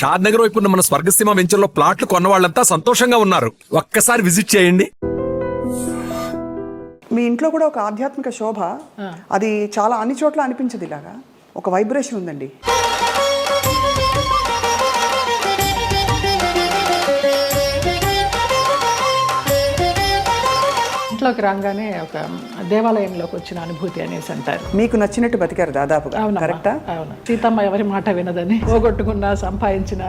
షాద్ నగర్ వైపు ఉన్న మన స్వర్గసీమ వెంచర్లో ప్లాట్లు కొన్న వాళ్ళంతా సంతోషంగా ఉన్నారు. ఒక్కసారి విజిట్ చేయండి. మీ ఇంట్లో కూడా ఒక ఆధ్యాత్మిక శోభ, అది చాలా అన్ని చోట్ల అనిపించదు. ఇలాగా ఒక వైబ్రేషన్ ఉందండి. ఇంట్లోకి రాగానే ఒక దేవాలయంలోకి వచ్చిన అనుభూతి అనేసి అంటారు. మీకు నచ్చినట్టు బతికారు దాదాపుగా. కరెక్టా? అవును. సీతమ్మ ఎవరి మాట వినదని, పోగొట్టుకున్నా సంపాదించిన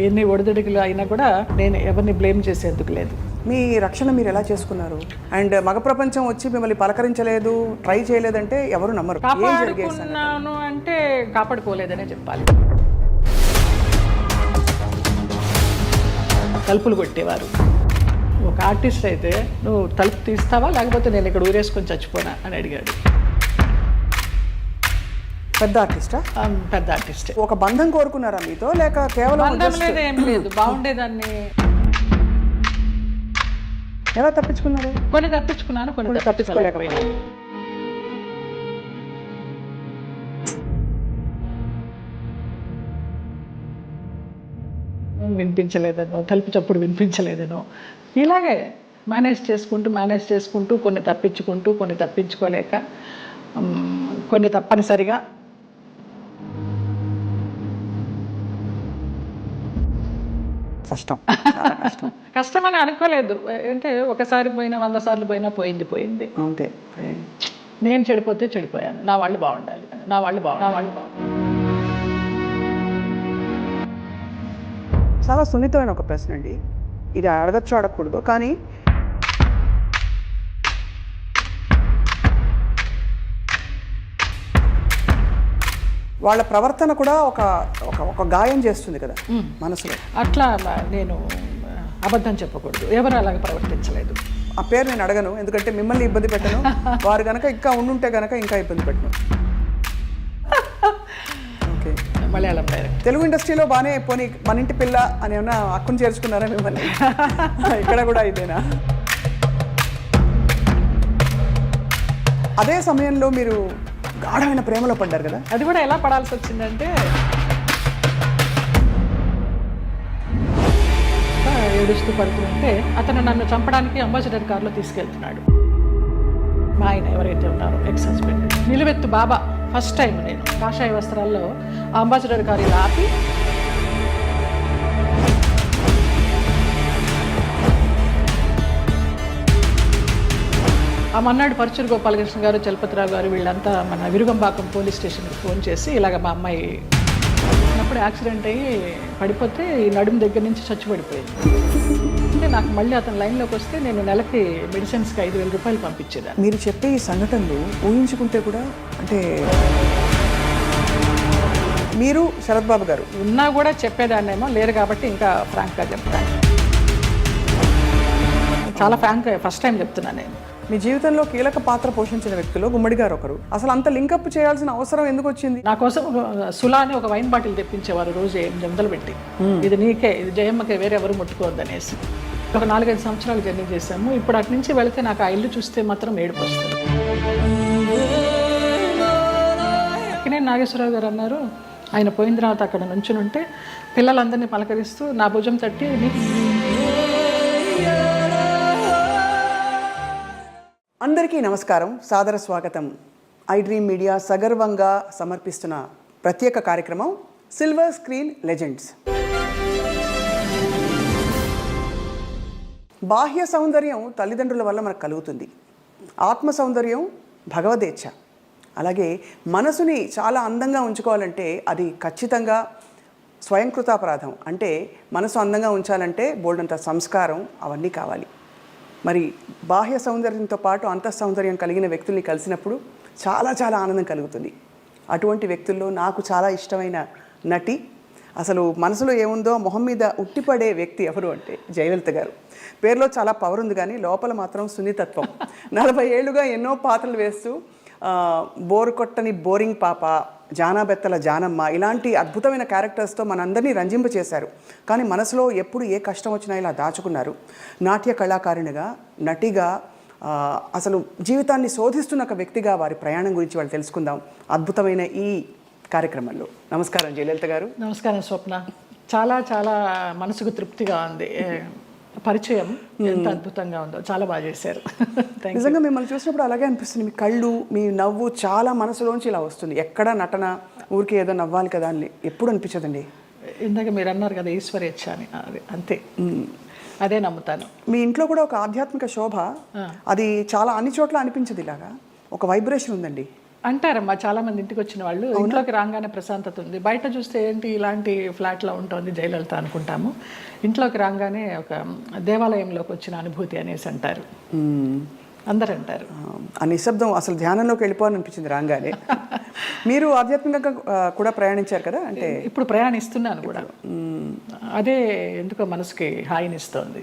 ఎన్ని ఒడిదుడుకులు అయినా కూడా నేను ఎవరిని బ్లేమ్ చేసేందుకు లేదు. మీ రక్షణ మీరు ఎలా చేసుకున్నారు? అండ్ మగ ప్రపంచం వచ్చి మిమ్మల్ని పలకరించలేదు, ట్రై చేయలేదంటే ఎవరు నమ్మరు. కాపాడుకున్నాను అంటే కాపాడుకోలేదనే చెప్పాలి. తలుపులు కొట్టేవారు. ఒక ఆర్టిస్ట్ అయితే నువ్వు తలుపు తీస్తావా లేకపోతే నేను ఇక్కడ ఊరేసుకొని చచ్చిపోనా అని అడిగాడు. పెద్ద ఆర్టిస్టా? పెద్ద ఆర్టిస్ట్. ఒక బంధం కోరుకున్నారా మీతో, లేక కేవలం బంధం లేదు, ఏం లేదు, బాగుండేదాన్ని. ఎలా తప్పించుకున్నారు? కొన్ని తప్పించుకున్నాను, కొన్ని తప్పించుకోలేకపోయినా. వినిపించలేదనో, తలుపు చప్పుడు వినిపించలేదనో, ఇలాగే మేనేజ్ చేసుకుంటూ కొన్ని తప్పించుకుంటూ, కొన్ని తప్పించుకోలేక, కొన్ని తప్పనిసరిగా. కష్టమని అనుకోలేదు. అంటే ఒకసారి పోయినా 100 సార్లు పోయినా పోయింది అంతే. నేను చెడిపోతే చెడిపోయాను, నా వాళ్ళు బాగుండాలి, నా వాళ్ళు బాగుండాలి. చాలా సున్నితమైన ఒక ప్రశ్న అండి ఇది. అడగచ్చు అడగకూడదు, కానీ వాళ్ళ ప్రవర్తన కూడా ఒక ఒక గాయం చేస్తుంది కదా మనసులో. అట్లా నేను అబద్ధం చెప్పకూడదు, ఎవరు అలాగే ప్రవర్తించలేదు. ఆ పేరు నేను అడగను, ఎందుకంటే మిమ్మల్ని ఇబ్బంది పెట్టను. వారు కనుక ఇంకా ఉండుంటే కనుక ఇంకా ఇబ్బంది పెట్టను. ఓకే. మలయాళం డైరెక్ట్. తెలుగు ఇండస్ట్రీలో బాగానే పోనీ మన ఇంటి పిల్ల అని ఏమన్నా హక్కును చేర్చుకున్నారా మిమ్మల్ని? ఇక్కడ కూడా ఇదేనా? అదే సమయంలో మీరు గాఢమైన ప్రేమలో పడ్డారు కదా. అది కూడా ఎలా పడాల్సి వచ్చిందంటే, ఏడుస్తూ పడుతుంటే అతను నన్ను చంపడానికి అంబాసిడర్ కారులో తీసుకెళ్తున్నాడు. మా ఆయన ఎవరైతే ఉన్నారో ఎక్స్ హస్బెండ్, నిలువెత్తు బాబా. ఫస్ట్ టైం నేను కాషాయ వస్త్రాల్లో అంబాసిడర్ కారు ఇలా ఆపి, ఆ మన్నాడు పరుచూరు గోపాలకృష్ణ గారు, చలపతిరావు గారు వీళ్ళంతా మన విరుగంబాకం పోలీస్ స్టేషన్కి ఫోన్ చేసి ఇలాగ మా అమ్మాయి అప్పుడు యాక్సిడెంట్ అయ్యి పడిపోతే ఈ నడుము దగ్గర నుంచి చచ్చిపడిపోయింది అంటే, నాకు మళ్ళీ అతను లైన్లోకి వస్తే నేను నెలకి మెడిసిన్స్కి 5,000 రూపాయలు పంపించేదాన్ని. మీరు చెప్పే ఈ సంఘటనలు ఊహించుకుంటే కూడా, అంటే మీరు శరత్ బాబు గారు ఉన్నా కూడా చెప్పేదాన్నేమో, లేరు కాబట్టి ఇంకా ఫ్రాంక్గా చెప్తాను. చాలా ఫ్రాంక్గా ఫస్ట్ టైం చెప్తున్నాను నేను. మీ జీవితంలో కీలక పాత్ర పోషించిన వ్యక్తులు గుమ్మడి గారు ఒకరు. అసలు అంత లింకప్ చేయాల్సిన అవసరం ఎందుకు వచ్చింది? నా కోసం సులా అని ఒక వైన్ బాటిల్ తెప్పించేవారు రోజు 800 పెట్టి. ఇది నీకే, ఇది జయమ్మకే, వేరే ఎవరు ముట్టుకోవద్దనేసి. ఒక 4-5 సంవత్సరాలు జర్నీ చేశాము. ఇప్పుడు అటు నుంచి వెళితే నాకు ఆ ఇల్లు చూస్తే మాత్రం ఏడుపు వస్తుంది. అక్కడే నాగేశ్వరరావు గారు అన్నారు, ఆయన పోయిన తర్వాత అక్కడ నుంచుని ఉంటే పిల్లలందరినీ పలకరిస్తూ నా భుజం తట్టి, అందరికీ నమస్కారం, సాదర స్వాగతం. ఐ డ్రీమ్ మీడియా సగర్వంగా సమర్పిస్తున్న ప్రత్యేక కార్యక్రమం సిల్వర్ స్క్రీన్ లెజెండ్స్. బాహ్య సౌందర్యం తల్లిదండ్రుల వల్ల మనకు కలుగుతుంది. ఆత్మ సౌందర్యం భగవదేచ్ఛ. అలాగే మనసుని చాలా అందంగా ఉంచుకోవాలంటే అది ఖచ్చితంగా స్వయంకృతాపరాధం. అంటే మనసు అందంగా ఉంచాలంటే బోల్డంత సంస్కారం అవన్నీ కావాలి. మరి బాహ్య సౌందర్యంతో పాటు అంతఃసౌందర్యం కలిగిన వ్యక్తుల్ని కలిసినప్పుడు చాలా చాలా ఆనందం కలుగుతుంది. అటువంటి వ్యక్తుల్లో నాకు చాలా ఇష్టమైన నటి, అసలు మనసులో ఏముందో మొహం మీద ఉట్టిపడే వ్యక్తి ఎవరు అంటే జయలలిత గారు. పేరులో చాలా పవర్ ఉంది, కానీ లోపల మాత్రం సున్నితత్వం. 40 ఏళ్ళుగా ఎన్నో పాత్రలు వేస్తూ బోరు కొట్టని బోరింగ్ పాప, జానాబెత్తల జానమ్మ, ఇలాంటి అద్భుతమైన క్యారెక్టర్స్తో మనందరినీ రంజింపచేశారు. కానీ మనసులో ఎప్పుడు ఏ కష్టం వచ్చినా ఇలా దాచుకున్నారు. నాట్య కళాకారిణిగా, నటిగా, అసలు జీవితాన్ని శోధిస్తున్న ఒక వ్యక్తిగా వారి ప్రయాణం గురించి వాళ్ళు తెలుసుకుందాం అద్భుతమైన ఈ కార్యక్రమంలో. నమస్కారం జయలలిత గారు. నమస్కారం స్వప్న. చాలా చాలా మనసుకు తృప్తిగా ఉంది. పరిచయం ఎంత అద్భుతంగా ఉందో, చాలా బాగా చేశారు. నిజంగా మిమ్మల్ని చూసినప్పుడు అలాగే అనిపిస్తుంది. మీ కళ్ళు, మీ నవ్వు చాలా మనసులోంచి ఇలా వస్తుంది. ఎక్కడ నటన ఊరికి ఏదో నవ్వాలి కదా అని ఎప్పుడు అనిపించదండి. ఇందాక మీరు అన్నారు కదా ఈశ్వరేచ్ఛ అని, అది అంతే, అదే నమ్ముతాను. మీ ఇంట్లో కూడా ఒక ఆధ్యాత్మిక శోభ, అది చాలా అన్ని చోట్ల అనిపించదు. ఇలాగా ఒక వైబ్రేషన్ ఉందండి అంటారమ్మా చాలా మంది. ఇంటికి వచ్చిన వాళ్ళు ఇంట్లోకి రాగానే ప్రశాంతత ఉంది. బయట చూస్తే ఏంటి ఇలాంటి ఫ్లాట్లో ఉంటుంది జయలలిత అనుకుంటాము. ఇంట్లోకి రాగానే ఒక దేవాలయంలోకి వచ్చిన అనుభూతి అనేసి అంటారు, అందరు అంటారు. ఆ నిశ్శబ్దం అసలు ధ్యానంలోకి వెళ్ళిపోవాలనిపించింది రాగానే. మీరు ఆధ్యాత్మికంగా కూడా ప్రయాణించారు కదా, అంటే ఇప్పుడు ప్రయాణిస్తున్నాను కూడా. అదే ఎందుకో మనసుకి హాయినిస్తోంది.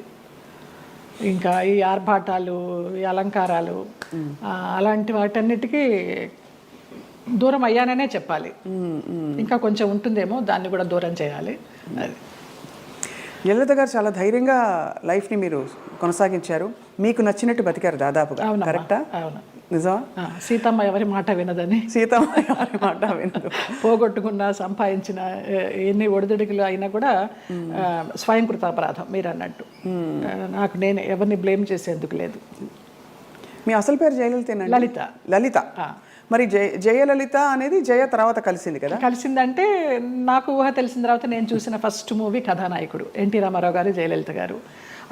ఇంకా ఈ ఆర్భాటాలు, ఈ అలంకారాలు, అలాంటి వాటన్నిటికీ దూరం అయ్యాననే చెప్పాలి. ఇంకా కొంచెం ఉంటుందేమో, దాన్ని కూడా దూరం చేయాలి. అది జయలలిత గారు చాలా ధైర్యంగా లైఫ్ని మీరు కొనసాగించారు. మీకు నచ్చినట్టు బతికారు దాదాపుగా. కరెక్టా? అవును, నిజమా? సీతమ్మ ఎవరి మాట వినదని. సీతమ్మ ఎవరి మాట వినదు. పోగొట్టుకున్న, సంపాదించిన ఎన్ని ఒడిదుడుకులు అయినా కూడా స్వయంకృతాపరాధం మీరు అన్నట్టు. నాకు నేను ఎవరిని బ్లేమ్ చేసేందుకు లేదు. మీ అసలు పేరు జయలలితేనా? లలిత. లలిత. మరి జయలలిత అనేది జయ తర్వాత కలిసింది కదా? కలిసిందంటే నాకు ఊహ తెలిసిన తర్వాత నేను చూసిన ఫస్ట్ మూవీ కథానాయకుడు ఎన్టీ రామారావు గారు, జయలలిత గారు.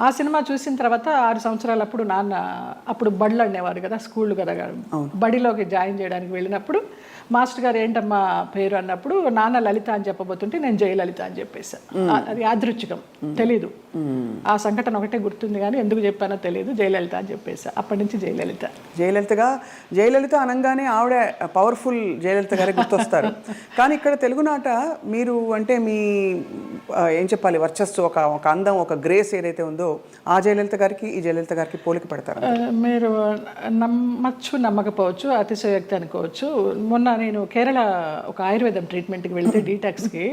ఆ సినిమా చూసిన తర్వాత 6 సంవత్సరాలు అప్పుడు నాన్న అప్పుడు బడులు అనేవారు కదా, స్కూళ్ళు కదా, బడిలోకి జాయిన్ చేయడానికి వెళ్ళినప్పుడు మాస్టర్ గారు ఏంటమ్మా పేరు అన్నప్పుడు నాన్న లలిత అని చెప్పబోతుంటే నేను జయలలిత అని చెప్పేశాను. అది యాదృచ్ఛికం, తెలీదు. ఆ సంఘటన ఒకటే గుర్తుంది కానీ ఎందుకు చెప్పానో తెలియదు. జయలలిత అని చెప్పేసా. అప్పటి నుంచి జయలలిత. జయలలిత అనగానే ఆవిడ పవర్ఫుల్ జయలలిత గారే గుర్తొస్తారు. కానీ ఇక్కడ తెలుగునాట మీరు అంటే మీ ఏం చెప్పాలి, వర్చస్సు, ఒక అందం, ఒక గ్రేస్ ఏదైతే ఉందో ఆ జయలలిత గారికి ఈ జయలలిత గారికి పోలిక పడతారు. మీరు నమ్మచ్చు నమ్మకపోవచ్చు, అతిశయోక్తి అనుకోవచ్చు. మొన్న నేను కేరళ ఒక ఆయుర్వేదం ట్రీట్మెంట్కి వెళ్తే డీటాక్స్కి,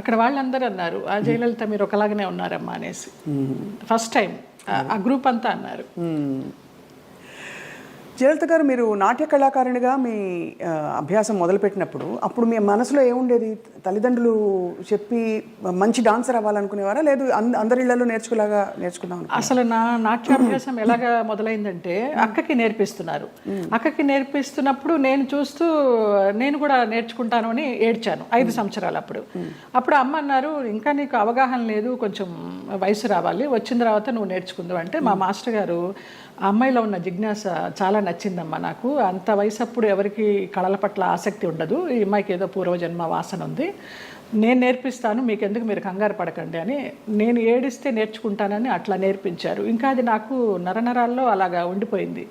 అక్కడ వాళ్ళందరూ అన్నారు ఆ జయలలిత మీరు ఒకలాగానే ఉన్నారమ్మా అనేసి. ఫస్ట్ టైం ఆ గ్రూప్ అంతా అన్నారు. జయలలిత గారు, మీరు నాట్య కళాకారునిగా మీ అభ్యాసం మొదలుపెట్టినప్పుడు అప్పుడు మీ మనసులో ఏముండేది? తల్లిదండ్రులు చెప్పి మంచి డాన్సర్ అవ్వాలనుకునేవారా, లేదు అందరి ఇళ్లలో నేర్చుకుందాం? అసలు నా నాట్యాభ్యాసం ఎలాగా మొదలైందంటే అక్కకి నేర్పిస్తున్నారు. అక్కకి నేర్పిస్తున్నప్పుడు నేను చూస్తూ నేను కూడా నేర్చుకుంటాను అని ఏడ్చాను 5 సంవత్సరాలు. అప్పుడు అమ్మ అన్నారు ఇంకా నీకు అవగాహన లేదు, కొంచెం వయసు రావాలి, వచ్చిన తర్వాత నువ్వు నేర్చుకుందావు అంటే మా మాస్టర్ గారు ఆ అమ్మాయిలో ఉన్న జిజ్ఞాస చాలా నచ్చిందమ్మా నాకు. అంత వయసు అప్పుడు ఎవరికి కళల పట్ల ఆసక్తి ఉండదు, ఈ అమ్మాయికి ఏదో పూర్వజన్మ వాసన ఉంది, నేను నేర్పిస్తాను, మీకు ఎందుకు, మీరు కంగారు పడకండి అని. నేను ఏడిస్తే నేర్చుకుంటానని అట్లా నేర్పించారు. ఇంకా అది నాకు నరనరాల్లో అలాగా ఉండిపోయింది.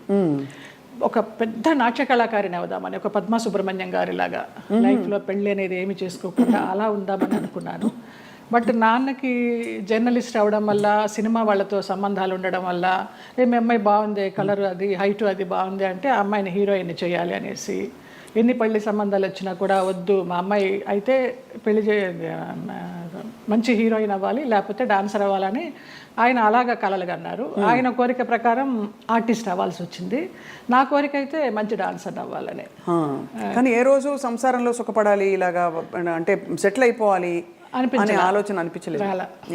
ఒక పెద్ద నాట్య కళాకారిని అవుదామని, ఒక పద్మా సుబ్రహ్మణ్యం గారిలాగా లైఫ్లో పెళ్ళి అనేది ఏమి చేసుకోకుండా అలా ఉందామని అనుకున్నాను. బట్ నాన్నకి జర్నలిస్ట్ అవడం వల్ల, సినిమా వాళ్ళతో సంబంధాలు ఉండడం వల్ల, మీ అమ్మాయి బాగుంది, కలర్ అది, హైట్ అది బాగుంది అంటే ఆ అమ్మాయిని హీరోయిన్ చేయాలి అనేసి, ఎన్ని పెళ్లి సంబంధాలు వచ్చినా కూడా వద్దు, మా అమ్మాయి అయితే పెళ్లి మంచి హీరోయిన్ అవ్వాలి, లేకపోతే డాన్సర్ అవ్వాలని ఆయన అలాగా కలలుగా అన్నారు. ఆయన కోరిక ప్రకారం ఆర్టిస్ట్ అవ్వాల్సి వచ్చింది. నా కోరిక అయితే మంచి డాన్సర్ అవ్వాలని. కానీ ఏ రోజు సంసారంలో సుఖపడాలి, ఇలాగా అంటే సెటిల్ అయిపోవాలి అనే ఆలోచన అనిపించలేదు?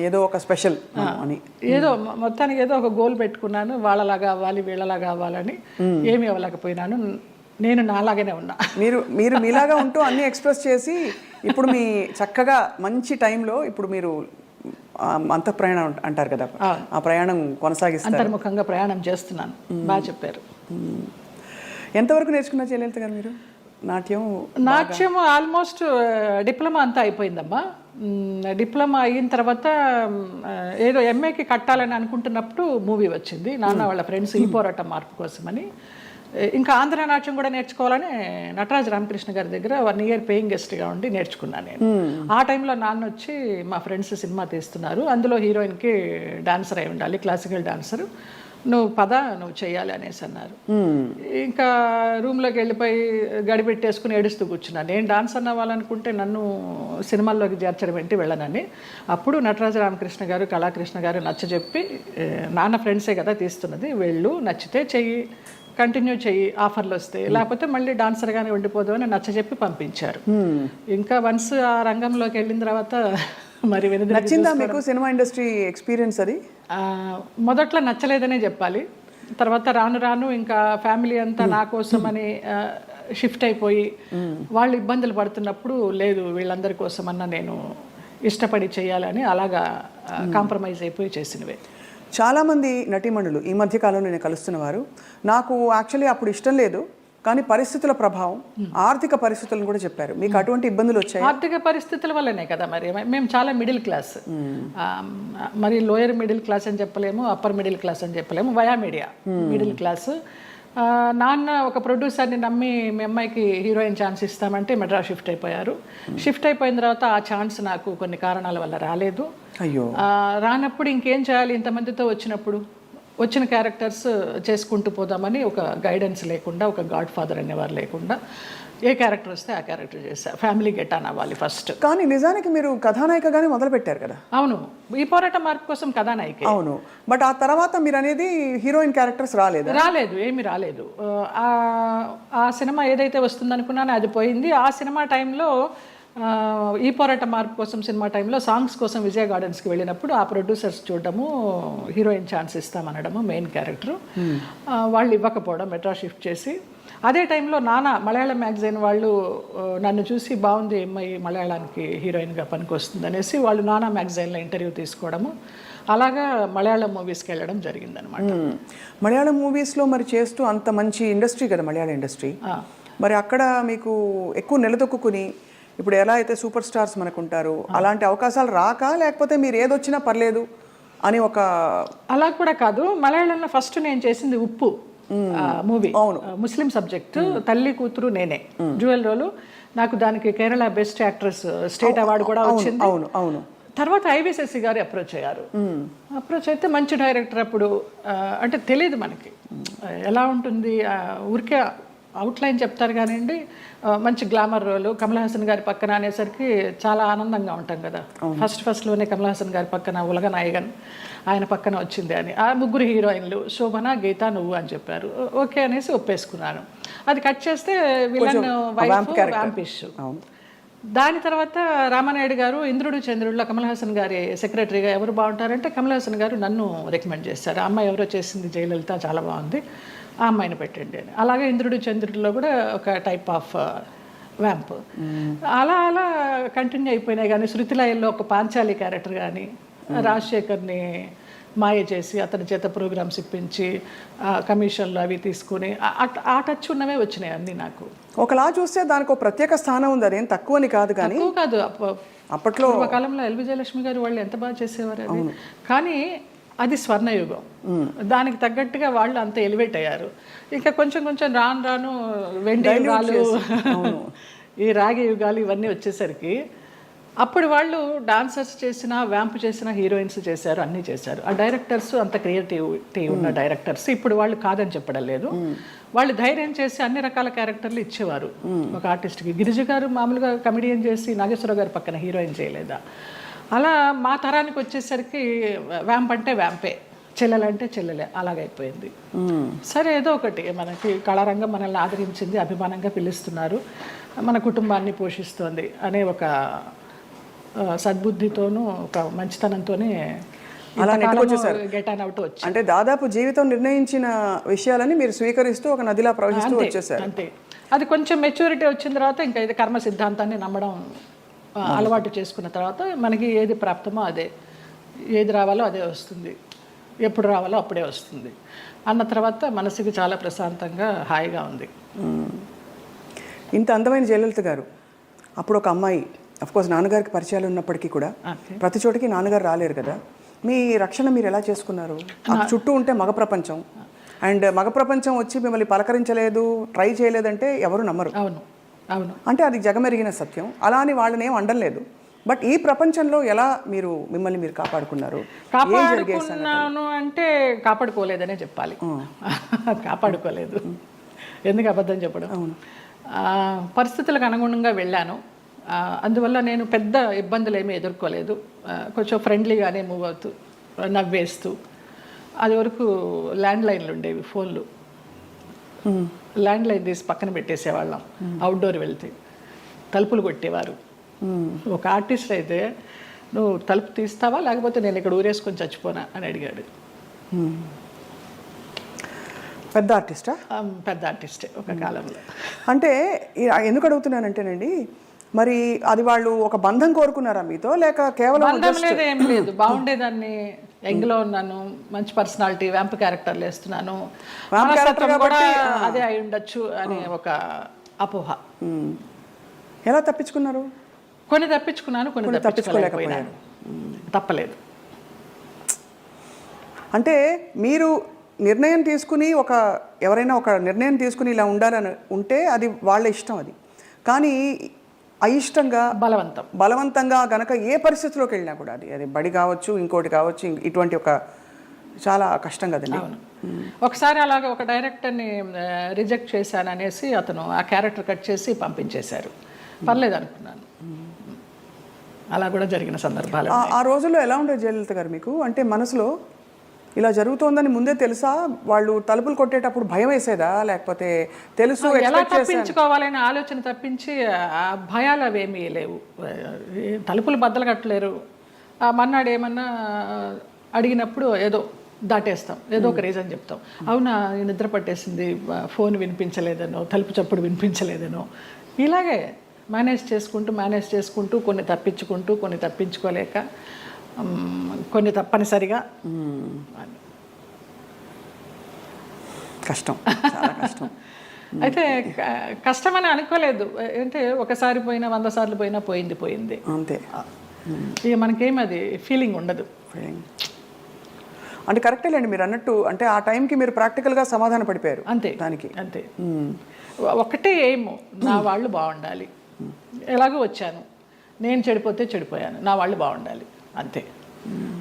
ఏదో ఒక స్పెషల్ అని, ఏదో మొత్తానికి ఏదో ఒక గోల్ పెట్టుకున్నాను, వాళ్ళలాగా అవ్వాలి, వీళ్ళలాగా అవ్వాలని. ఏమి అవ్వలేకపోయినాను, నేను నాలాగానే ఉన్నా. మీరు మీలాగా ఉంటూ అన్ని ఎక్స్ప్రెస్ చేసి ఇప్పుడు మీ చక్కగా మంచి టైంలో ఇప్పుడు మీరు అంత ప్రయాణం అంటారు కదా, ఆ ప్రయాణం కొనసాగిస్తారు. అంతర్ముఖంగా ప్రయాణం చేస్తున్నాను. బాగా చెప్పారు. ఎంతవరకు నేర్చుకున్నారు జయలలిత గారు మీరు నాట్యం? ఆల్మోస్ట్ డిప్లొమా అంతా అయిపోయిందమ్మా. డిప్లొమా అయిన తర్వాత ఏదో ఎంఏకి కట్టాలని అనుకుంటున్నప్పుడు మూవీ వచ్చింది, నాన్న వాళ్ళ ఫ్రెండ్స్ ఈ పోరాటం మార్పు కోసమని. ఇంకా ఆంధ్ర నాట్యం కూడా నేర్చుకోవాలని నటరాజ రామకృష్ణ గారి దగ్గర 1 year పేయింగ్ గెస్ట్గా ఉండి నేర్చుకున్నాను నేను. ఆ టైంలో నాన్న వచ్చి మా ఫ్రెండ్స్ సినిమా తీస్తున్నారు, అందులో హీరోయిన్కి డాన్సర్ అయి ఉండాలి, క్లాసికల్ డాన్సర్, నువ్వు నువ్వు చేయాలి అనేసి అన్నారు. ఇంకా రూమ్లోకి వెళ్ళిపోయి గడిపెట్టేసుకుని ఏడుస్తూ కూర్చున్నాను. నేను డాన్స్ అవ్వాలనుకుంటే నన్ను సినిమాల్లోకి చేర్చడం ఏంటి, వెళ్ళనని. అప్పుడు నటరాజ రామకృష్ణ గారు, కళాకృష్ణ గారు నచ్చజెప్పి, నాన్న ఫ్రెండ్సే కదా తీస్తున్నది, వెళ్ళు, నచ్చితే చెయ్యి, కంటిన్యూ చెయ్యి, ఆఫర్లు వస్తాయి, లేకపోతే మళ్ళీ డాన్సర్గానే ఉండిపోదు అని నచ్చజెప్పి పంపించారు. ఇంకా వన్స్ ఆ రంగంలోకి వెళ్ళిన తర్వాత మరి వెనుదిరిగి నచ్చిందా మీకు సినిమా ఇండస్ట్రీ ఎక్స్పీరియన్స్ అది? మొదట్లో నచ్చలేదనే చెప్పాలి. తర్వాత రాను రాను ఇంకా ఫ్యామిలీ అంతా నా కోసం అని షిఫ్ట్ అయిపోయి వాళ్ళు ఇబ్బందులు పడుతున్నప్పుడు లేదు వీళ్ళందరి కోసమన్నా నేను ఇష్టపడి చేయాలని అలాగా కాంప్రమైజ్ అయిపోయి చేసినవే. చాలామంది నటీమణులు ఈ మధ్య కాలంలో నేను కలుస్తున్నవారు నాకు యాక్చువల్లీ అప్పుడు ఇష్టం లేదు కానీ పరిస్థితుల ప్రభావం, ఆర్థిక పరిస్థితులను కూడా చెప్పారు. మీకు అటువంటి ఇబ్బందులు వచ్చాయి? ఆర్థిక పరిస్థితుల వల్లనే కదా, మరి మేము చాలా మిడిల్ క్లాస్, మరి లోయర్ మిడిల్ క్లాస్ అని చెప్పలేము, అప్పర్ మిడిల్ క్లాస్ అని చెప్పలేము, వయా మీడియా మిడిల్ క్లాస్. నాన్న ఒక ప్రొడ్యూసర్ని నమ్మి మీ అమ్మాయికి హీరోయిన్ ఛాన్స్ ఇస్తామంటే మెడ్రాస్ షిఫ్ట్ అయిపోయారు. షిఫ్ట్ అయిపోయిన తర్వాత ఆ ఛాన్స్ నాకు కొన్ని కారణాల వల్ల రాలేదు. అయ్యో, రానప్పుడు ఇంకేం చేయాలి, ఇంతమందితో వచ్చిన క్యారెక్టర్స్ చేసుకుంటూ పోదామని ఒక గైడెన్స్ లేకుండా, ఒక గాడ్ ఫాదర్ అనేవారు లేకుండా ఏ క్యారెక్టర్ వస్తే ఆ క్యారెక్టర్ చేశా. ఫ్యామిలీ గెట్ ఆన్ అవ్వాలి ఫస్ట్. కానీ నిజానికి మీరు కథానాయికగానే మొదలు పెట్టారు కదా? అవును, ఈ పోరాట మార్పు కోసం కథానాయిక. అవును, బట్ ఆ తర్వాత మీరు అనేది హీరోయిన్ క్యారెక్టర్స్ రాలేదు? ఏమీ రాలేదు. ఆ సినిమా ఏదైతే వస్తుందనుకున్నానో అది పోయింది. ఆ సినిమా టైంలో ఈ పోరాట మార్పు కోసం సినిమా టైంలో సాంగ్స్ కోసం విజయ గార్డెన్స్కి వెళ్ళినప్పుడు ఆ ప్రొడ్యూసర్స్ చూడడము, హీరోయిన్ ఛాన్స్ ఇస్తామనడము, మెయిన్ క్యారెక్టర్ వాళ్ళు ఇవ్వకపోవడం, మెడ్రాస్ షిఫ్ట్ చేసి అదే టైంలో నానా మలయాళం మ్యాగజైన్ వాళ్ళు నన్ను చూసి బాగుంది అమ్మాయి మలయాళానికి హీరోయిన్గా పనికి వస్తుంది అనేసి వాళ్ళు నానా మ్యాగజైన్లో ఇంటర్వ్యూ తీసుకోవడము, అలాగా మలయాళం మూవీస్కి వెళ్ళడం జరిగిందనమాట. మలయాళం మూవీస్లో మరి చేస్తూ అంత మంచి ఇండస్ట్రీ కదా మలయాళం ఇండస్ట్రీ, మరి అక్కడ మీకు ఎక్కువ నిలదొక్కుని ఇప్పుడు ఎలా అయితే సూపర్ స్టార్స్ మనకు ఉంటారు అలాంటి అవకాశాలు రాక, లేకపోతే మీరు ఏదొచ్చినా పర్లేదు అని ఒక? అలా కూడా కాదు. మలయాళంలో ఫస్ట్ నేను చేసింది ఉప్పు మూవీ, ముస్లిం సబ్జెక్ట్, తల్లి కూతురు నేనే డ్యూయల్ రోలు. నాకు దానికి Kerala best actress state award కూడా వచ్చింది. అవును అవును. తర్వాత ఐవి శశి గారు అప్రోచ్ అయ్యారు. అప్రోచ్ అయితే మంచి డైరెక్టర్. అప్పుడు అంటే తెలియదు మనకి ఎలా ఉంటుంది, ఊరికే అవుట్లైన్ చెప్తారు కానివ్వండి, మంచి గ్లామర్ రోలు, కమల్ హాసన్ గారి పక్కన అనేసరికి చాలా ఆనందంగా ఉంటాం కదా. ఫస్ట్లోనే కమల్ హాసన్ గారి పక్కన ఉలగ నాయగన్ ఆయన పక్కన వచ్చింది అని. ఆ ముగ్గురు హీరోయిన్లు శోభన, గీత, నువ్వు అని చెప్పారు. ఓకే అనేసి ఒప్పేసుకున్నాను. అది కట్ చేస్తే విలన్ వైఫ్ వ్యాంపిష్. దాని తర్వాత రామానాయుడు గారు ఇంద్రుడు చంద్రుడిలో కమల్ హాసన్ గారి సెక్రటరీగా ఎవరు బాగుంటారంటే కమల్ హాసన్ గారు నన్ను రికమెండ్ చేశారు. ఆ అమ్మాయి ఎవరో చేసింది జయలలిత, చాలా బాగుంది, ఆ అమ్మాయిని పెట్టండి అని. అలాగే ఇంద్రుడు చంద్రుడిలో కూడా ఒక టైప్ ఆఫ్ వ్యాంప్. అలా అలా కంటిన్యూ అయిపోయినాయి. కానీ శృతిలయల్లో ఒక పాంచాలి క్యారెక్టర్ కానీ, రాజశేఖర్ని మాయ చేసి అతని చేత ప్రోగ్రామ్స్ ఇప్పించి కమిషన్లు అవి తీసుకుని ఆ టచ్ ఉన్నవే వచ్చినాయి అన్నీ నాకు. ఒకలా చూస్తే దానికి ఒక ప్రత్యేక స్థానం ఉంది, అదేం తక్కువని కాదు. కానీ కాదు, అప్పట్లో కాలంలో ఎల్ విజయలక్ష్మి గారు వాళ్ళు ఎంత బాగా చేసేవారు అది. కానీ అది స్వర్ణయుగం, దానికి తగ్గట్టుగా వాళ్ళు అంత ఎలివేట్ అయ్యారు. ఇంకా కొంచెం కొంచెం రాను రాను వెండి యుగాలు, ఈ రాగి యుగాలు ఇవన్నీ వచ్చేసరికి అప్పుడు వాళ్ళు డాన్సర్స్ చేసిన, వ్యాంప్ చేసిన, హీరోయిన్స్ చేశారు, అన్నీ చేశారు. ఆ డైరెక్టర్స్ అంత క్రియేటివిటీ ఉన్న డైరెక్టర్స్. ఇప్పుడు వాళ్ళు కాదని చెప్పడం లేదు, వాళ్ళు ధైర్యం చేసి అన్ని రకాల క్యారెక్టర్లు ఇచ్చేవారు ఒక ఆర్టిస్ట్కి. గిరిజ గారు మామూలుగా కమెడియన్ చేసి నాగేశ్వరరావు గారి పక్కన హీరోయిన్ చేయలేదా? అలా మా తరానికి వచ్చేసరికి వ్యాంప్ అంటే వ్యాంపే, చెల్లెలంటే చెల్లెలే, అలాగైపోయింది. సరే ఏదో ఒకటి, మనకి కళారంగం మనల్ని ఆదరించింది, అభిమానంగా పిలుస్తున్నారు, మన కుటుంబాన్ని పోషిస్తోంది అనే ఒక సద్బుద్ధితోనూ ఒక మంచితనంతోనే గెట్ ఆన్ అవుట్ వచ్చి, అంటే దాదాపు జీవితం నిర్ణయించిన విషయాలని మీరు స్వీకరిస్తూ ఒక నదిలా ప్రవహిస్తూ వచ్చేసారు. అంతే. అది కొంచెం మెచ్యూరిటీ వచ్చిన తర్వాత ఇంకా ఇది కర్మ సిద్ధాంతాన్ని నమ్మడం అలవాటు చేసుకున్న తర్వాత మనకి ఏది ప్రాప్తమో అదే, ఏది రావాలో అదే వస్తుంది, ఎప్పుడు రావాలో అప్పుడే వస్తుంది అన్న తర్వాత మనసుకి చాలా ప్రశాంతంగా హాయిగా ఉంది. ఇంత అందమైన జయలలిత గారు అప్పుడు ఒక అమ్మాయి, అఫ్కోర్స్ నాన్నగారికి పరిచయాలు ఉన్నప్పటికీ కూడా ప్రతి చోటికి నాన్నగారు రాలేరు కదా, మీ రక్షణ మీరు ఎలా చేసుకున్నారు? చుట్టూ ఉంటే మగ ప్రపంచం, అండ్ మగ ప్రపంచం వచ్చి మిమ్మల్ని పలకరించలేదు, ట్రై చేయలేదంటే ఎవరు నమ్మరు. అవును అవును, అంటే అది జగమెరిగిన సత్యం. అలా అని వాళ్ళని ఏం అండలేదు. బట్ ఈ ప్రపంచంలో ఎలా మీరు మిమ్మల్ని మీరు కాపాడుకున్నారు? కాపాడుకున్నాను అంటే కాపాడుకోలేదనే చెప్పాలి. కాపాడుకోలేదు, ఎందుకు అబద్ధం చెప్పడం. పరిస్థితులకు అనుగుణంగా వెళ్ళాను, అందువల్ల నేను పెద్ద ఇబ్బందులు ఏమీ ఎదుర్కోలేదు. కొంచెం ఫ్రెండ్లీగానే మూవ్ అవుతూ, నవ్వేస్తూ. అది వరకు ల్యాండ్ లైన్లు ఉండేవి, ఫోన్లు, ల్యాండ్ లైన్ తీసి పక్కన పెట్టేసేవాళ్ళం. అవుట్డోర్ వెళ్తే తలుపులు కొట్టేవారు. ఒక ఆర్టిస్ట్ అయితే నువ్వు తలుపు తీస్తావా లేకపోతే నేను ఇక్కడ ఊరేసుకొని చచ్చిపోనా అని అడిగాడు. పెద్ద ఆర్టిస్టా? పెద్ద ఆర్టిస్టే ఒక కాలంలో. అంటే ఎందుకు అడుగుతున్నానంటేనండి, మరి అది వాళ్ళు ఒక బంధం కోరుకున్నారా మీతో, లేక కేవలం బంధం లేదు, ఏం లేదు, బాగుండేదాన్ని, యంగ్లో ఉన్నాను, మంచి పర్సనాలిటీ, వ్యాంప్ క్యారెక్టర్లు వేస్తున్నాను, మనస్తత్వం కూడా అదే అయి ఉండొచ్చు అనే ఒక అపోహ. ఎలా తప్పించుకున్నారు? కొన్ని తప్పించుకున్నాను, కొన్ని తప్పించుకోలేకపోయినాను. తప్పలేదు. అంటే మీరు నిర్ణయం తీసుకుని ఎవరైనా ఒక నిర్ణయం తీసుకుని ఇలా ఉండాలని ఉంటే అది వాళ్ళ ఇష్టం, అది కానీ అయిష్టంగా బలవంతంగా గనక ఏ పరిస్థితిలోకి వెళ్ళినా కూడా అది బడి కావచ్చు, ఇంకోటి కావచ్చు, ఇటువంటి ఒక చాలా కష్టం కదండి. ఒకసారి అలాగే ఒక డైరెక్టర్ని రిజెక్ట్ చేశాను అనేసి అతను ఆ క్యారెక్టర్ కట్ చేసి పంపించేశారు. పర్లేదు అనుకున్నాను. అలా కూడా జరిగిన సందర్భాలు. ఆ రోజుల్లో ఎలా ఉండేది జయలలిత గారు మీకు? అంటే మనసులో ఇలా జరుగుతోందని ముందే తెలుసా? వాళ్ళు తలుపులు కొట్టేటప్పుడు భయం వేసేదా, లేకపోతే తెలుసు ఎలా తప్పించుకోవాలనే ఆలోచన తప్పించి ఆ భయాలు అవేమీ లేవు. తలుపులు బద్దలు కట్టలేరు. మన్నాడు ఏమన్నా అడిగినప్పుడు ఏదో దాటేస్తాం, ఏదో ఒక రీజన్ చెప్తాం. అవునా, నిద్ర పట్టేసింది, ఫోన్ వినిపించలేదనో, తలుపు చప్పుడు వినిపించలేదనో, ఇలాగే మేనేజ్ చేసుకుంటూ కొన్ని తప్పించుకుంటూ, కొన్ని తప్పించుకోలేక, కొన్ని తప్పనిసరిగా. కష్టం, చాలా కష్టం. అయితే కష్టమని అనుకోలేదు. అంటే ఒకసారి పోయినా 100 సార్లు పోయినా పోయింది అంతే. ఇక మనకేమి అది ఫీలింగ్ ఉండదు. అంటే కరెక్టేలేండి మీరు అన్నట్టు. అంటే ఆ టైంకి మీరు ప్రాక్టికల్గా సమాధాన పడిపోయారు అంతే దానికి. అంతే. ఒకటే ఏమో, నా వాళ్ళు బాగుండాలి. ఎలాగో వచ్చాను, నేను చెడిపోతే చెడిపోయాను, నా వాళ్ళు బాగుండాలి, అంతే.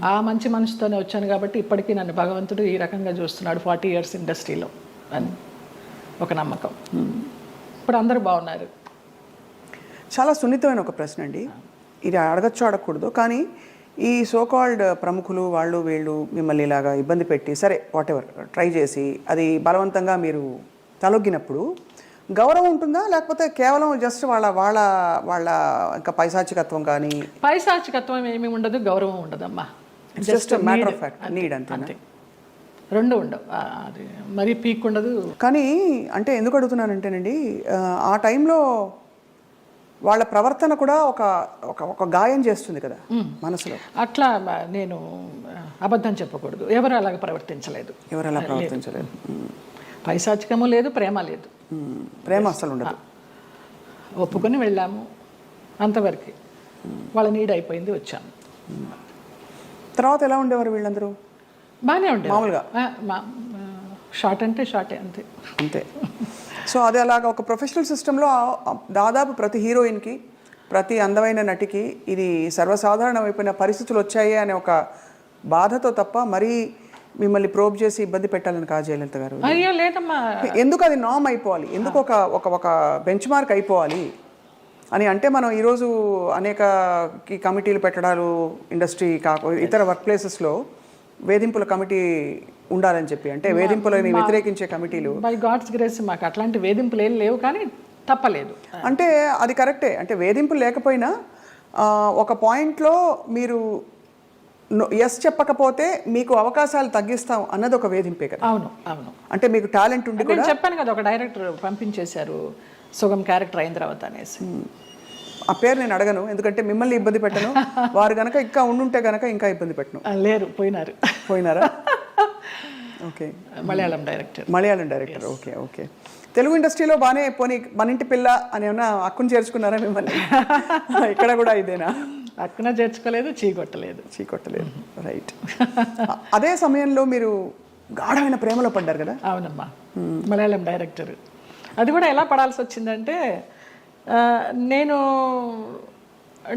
ఆ మంచి మనసుతోనే వచ్చాను కాబట్టి ఇప్పటికీ నన్ను భగవంతుడు ఈ రకంగా చూస్తున్నాడు 40 years ఇండస్ట్రీలో అని ఒక నమ్మకం. ఇప్పుడు అందరూ బాగున్నారు. చాలా సున్నితమైన ఒక ప్రశ్న అండి, ఇది అడగచ్చు అడగకూడదు, కానీ ఈ సోకాల్డ్ ప్రముఖులు వాళ్ళు వీళ్ళు మిమ్మల్ని ఇలాగా ఇబ్బంది పెట్టి, సరే వాటెవర్ ట్రై చేసి అది బలవంతంగా మీరు తలొగ్గినప్పుడు గౌరవం ఉంటుందా, లేకపోతే కేవలం జస్ట్ వాళ్ళ వాళ్ళ వాళ్ళ ఇంకా పైశాచికత్వం? కానీ పైశాచికత్వం ఏమీ ఉండదు, గౌరవం ఉండదమ్మా. Just matter of fact, need అంతే. రెండు ఉండవు, అది మరీ పీక్ ఉండదు. కానీ అంటే ఎందుకు అడుగుతున్నానంటేనండి, ఆ టైంలో వాళ్ళ ప్రవర్తన కూడా ఒక గాయం చేస్తుంది కదా మనసులో. అట్లా నేను అబద్ధం చెప్పకూడదు, ఎవరు అలాగ ప్రవర్తించలేదు. పైశాచికము లేదు, ప్రేమ లేదు. ప్రేమ అసలు ఉండదు. ఒప్పుకొని వెళ్ళాము, అంతవరకు. వాళ్ళ నీడ్ అయిపోయింది, వచ్చాము. తర్వాత ఎలా ఉండేవారు వీళ్ళందరూ? బాగానే ఉండేది మామూలుగా. షార్ట్ అంటే షార్టే, అంతే అంతే. సో అది అలాగా ఒక ప్రొఫెషనల్ సిస్టంలో దాదాపు ప్రతి హీరోయిన్కి, ప్రతి అందమైన నటికి ఇది సర్వసాధారణమైపోయిన పరిస్థితులు వచ్చాయి అనే ఒక బాధతో తప్ప మరీ మిమ్మల్ని ప్రోబ్ చేసి ఇబ్బంది పెట్టాలని కాదు జయలలిత గారు. అయ్యో లేదమ్మా. ఎందుకు అది నామ్ అయిపోవాలి, ఎందుకు ఒక బెంచ్ మార్క్ అయిపోవాలి అని అంటే, మనం ఈరోజు అనేక కమిటీలు పెట్టడాలు, ఇండస్ట్రీ ఇతర వర్క్ ప్లేసెస్లో వేధింపుల కమిటీ ఉండాలని చెప్పి, అంటే వేధింపులని వ్యతిరేకించే కమిటీలు. బై గాడ్స్ గ్రేస్ మాకు అట్లాంటి వేధింపులు ఏం లేవు, కానీ తప్పలేదు. అంటే అది కరెక్టే. అంటే వేధింపులు లేకపోయినా ఒక పాయింట్లో మీరు ఎస్ చెప్పకపోతే మీకు అవకాశాలు తగ్గిస్తాం అన్నది ఒక వేధింపే కదా. అవును అవును. అంటే మీకు టాలెంట్ ఉండి కూడా చెప్పాను కదా, ఒక డైరెక్టర్ పంపించేశారు సుగం క్యారెక్టర్ అయిన తర్వాత అనేసి. ఆ పేరు నేను అడగను, ఎందుకంటే మిమ్మల్ని ఇబ్బంది పెట్టను. వారు గనక ఇంకా ఉండుంటే గనక ఇంకా ఇబ్బంది పెట్టను. లేరు, పోయినారా? Okay. Malayalam director. Okay okay. Telugu ఇండస్ట్రీలో బాగానే పోనీ మన ఇంటి పిల్ల అని ఏమన్నా అక్కును చేర్చుకున్నారా మిమ్మల్ని? ఇక్కడ కూడా ఇదేనా? అక్కున చేర్చుకోలేదు, చీకొట్టలేదు. రైట్. అదే సమయంలో మీరు గాఢమైన ప్రేమలో పడ్డారు కదా? అవునమ్మా. మలయాళం డైరెక్టర్. అది కూడా ఎలా పడాల్సి వచ్చిందంటే, నేను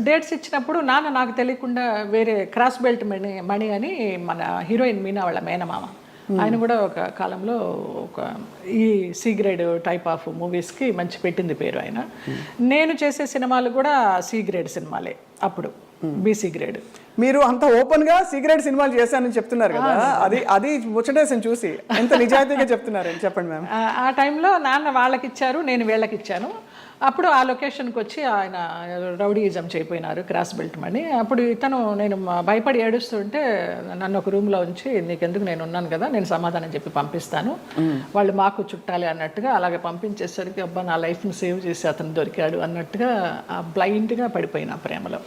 డేట్స్ ఇచ్చినప్పుడు నాన్న నాకు తెలియకుండా వేరే క్రాస్ బెల్ట్ మణి అని మన హీరోయిన్ మీనా వాళ్ళ మేనమామ, ఆయన కూడా ఒక కాలంలో ఒక ఈ సి గ్రేడ్ టైప్ ఆఫ్ మూవీస్కి మంచి పెట్టింది పేరు ఆయన. నేను చేసే సినిమాలు కూడా సి గ్రేడ్ సినిమాలే అప్పుడు, బీసీ గ్రేడ్. మీరు అంత ఓపెన్ గా సీక్రెట్ సినిమాలు చేశానని చెప్తున్నారు కదా, అది ముచ్చటేసని చూసి ఎంత నిజాయితీగా చెప్తున్నారని చెప్పండి మ్యామ్. ఆ టైంలో నాన్న వాళ్ళకి ఇచ్చారు, నేను వీళ్ళకి ఇచ్చాను. అప్పుడు ఆ లొకేషన్కి వచ్చి ఆయన రౌడీయిజం చేయపోయినారు, క్రాస్ బెల్ట్ మని. అప్పుడు ఇతను నేను భయపడి ఏడుస్తుంటే నన్ను ఒక రూమ్లో ఉంచి నీకెందుకు నేను ఉన్నాను కదా, నేను సమాధానం చెప్పి పంపిస్తాను, వాళ్ళు మాకు చుట్టాలి అన్నట్టుగా అలాగే పంపించేసరికి అబ్బా నా లైఫ్ని సేవ్ చేసి అతను దొరికాడు అన్నట్టుగా బ్లైండ్గా పడిపోయినా ప్రేమలో.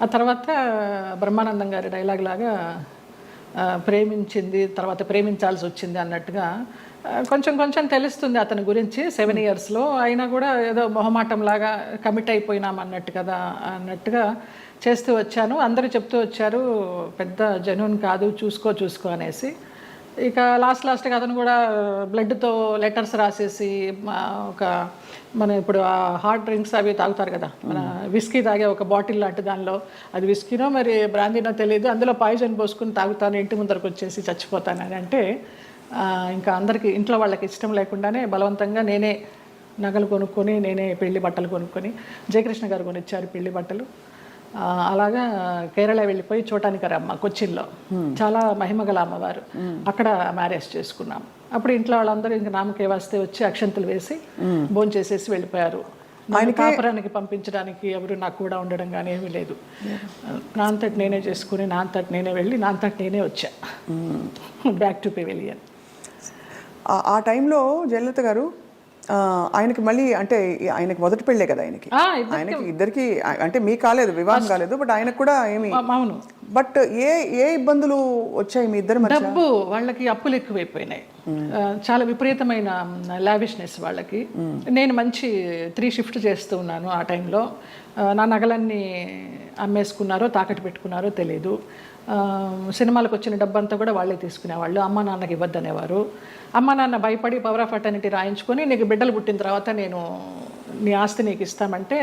ఆ తర్వాత బ్రహ్మానందం గారి డైలాగ్ లాగా ప్రేమించింది తర్వాత ప్రేమించాల్సి వచ్చింది అన్నట్టుగా కొంచెం కొంచెం తెలుస్తుంది అతని గురించి 7 yearsలో. అయినా కూడా ఏదో మొహమాటంలాగా కమిట్ అయిపోయినాం అన్నట్టు కదా అన్నట్టుగా చేస్తూ వచ్చాను. అందరూ చెప్తూ వచ్చారు పెద్ద జెన్యూన్ కాదు, చూసుకో అనేసి. ఇక లాస్ట్గా అతను కూడా బ్లడ్తో లెటర్స్ రాసేసి ఒక మన ఇప్పుడు ఆ హార్డ్ డ్రింక్స్ అవి తాగుతారు కదా, మన విస్కీ తాగే ఒక బాటిల్ లాంటి దానిలో, అది విస్కీనో మరి బ్రాందీనో తెలియదు, అందులో పాయిజన్ పోసుకుని తాగుతాను, ఇంటి ముందరకు వచ్చేసి చచ్చిపోతానని అంటే ఇంకా అందరికీ ఇంట్లో వాళ్ళకి ఇష్టం లేకుండానే బలవంతంగా నేనే నగలు కొనుక్కొని నేనే పెళ్లి బట్టలు కొనుక్కొని, జయకృష్ణ గారు కొనిచ్చారు పెళ్లి బట్టలు. అలాగా కేరళ వెళ్ళిపోయి చూడటానికరమ్మ కొచ్చిన్లో, చాలా మహిమగల అమ్మవారు, అక్కడ మ్యారేజ్ చేసుకున్నాం. అప్పుడు ఇంట్లో వాళ్ళందరూ ఇంకా నామకే వస్తే వచ్చి అక్షంతలు వేసి భోంచేసేసి వెళ్ళిపోయారు. కాపురానికి పంపించడానికి ఎవరు నాకు కూడా ఉండడం కానీ ఏమీ లేదు. నా అంతటి నేనే చేసుకుని నా అంతటి నేనే వెళ్ళి నా అంతటి నేనే వచ్చా బ్యాక్ టు పెవిలియన్. ఆ టైంలో జయలలిత గారు ఆయనకి మళ్ళీ అంటే ఆయనకి మొదటి పెళ్ళే కదా, ఆయనకి ఇద్దరికి అంటే మీకు కాలేదు, వివాహం కాలేదు, బట్ ఆయనకు కూడా ఏమి. అవును. బట్ ఏ ఇబ్బందులు వచ్చాయి మీ ఇద్దరు మధ్య? డబ్బు, వాళ్ళకి అప్పులు ఎక్కువైపోయినాయి, చాలా విపరీతమైన లావిష్నెస్ వాళ్ళకి. నేను మంచి 3 shift చేస్తూ ఉన్నాను ఆ టైంలో. నా నగలన్నీ అమ్మేసుకున్నారో తాకట్టు పెట్టుకున్నారో తెలీదు. సినిమాలకు వచ్చిన డబ్బంతా కూడా వాళ్ళే తీసుకునేవాళ్ళు. అమ్మ నాన్నకి ఇవ్వద్దనేవారు. అమ్మ నాన్న భయపడి పవర్ ఆఫ్ అటర్నిటీ రాయించుకొని నీకు బిడ్డలు పుట్టిన తర్వాత నేను నీ ఆస్తి నీకు ఇస్తామంటే,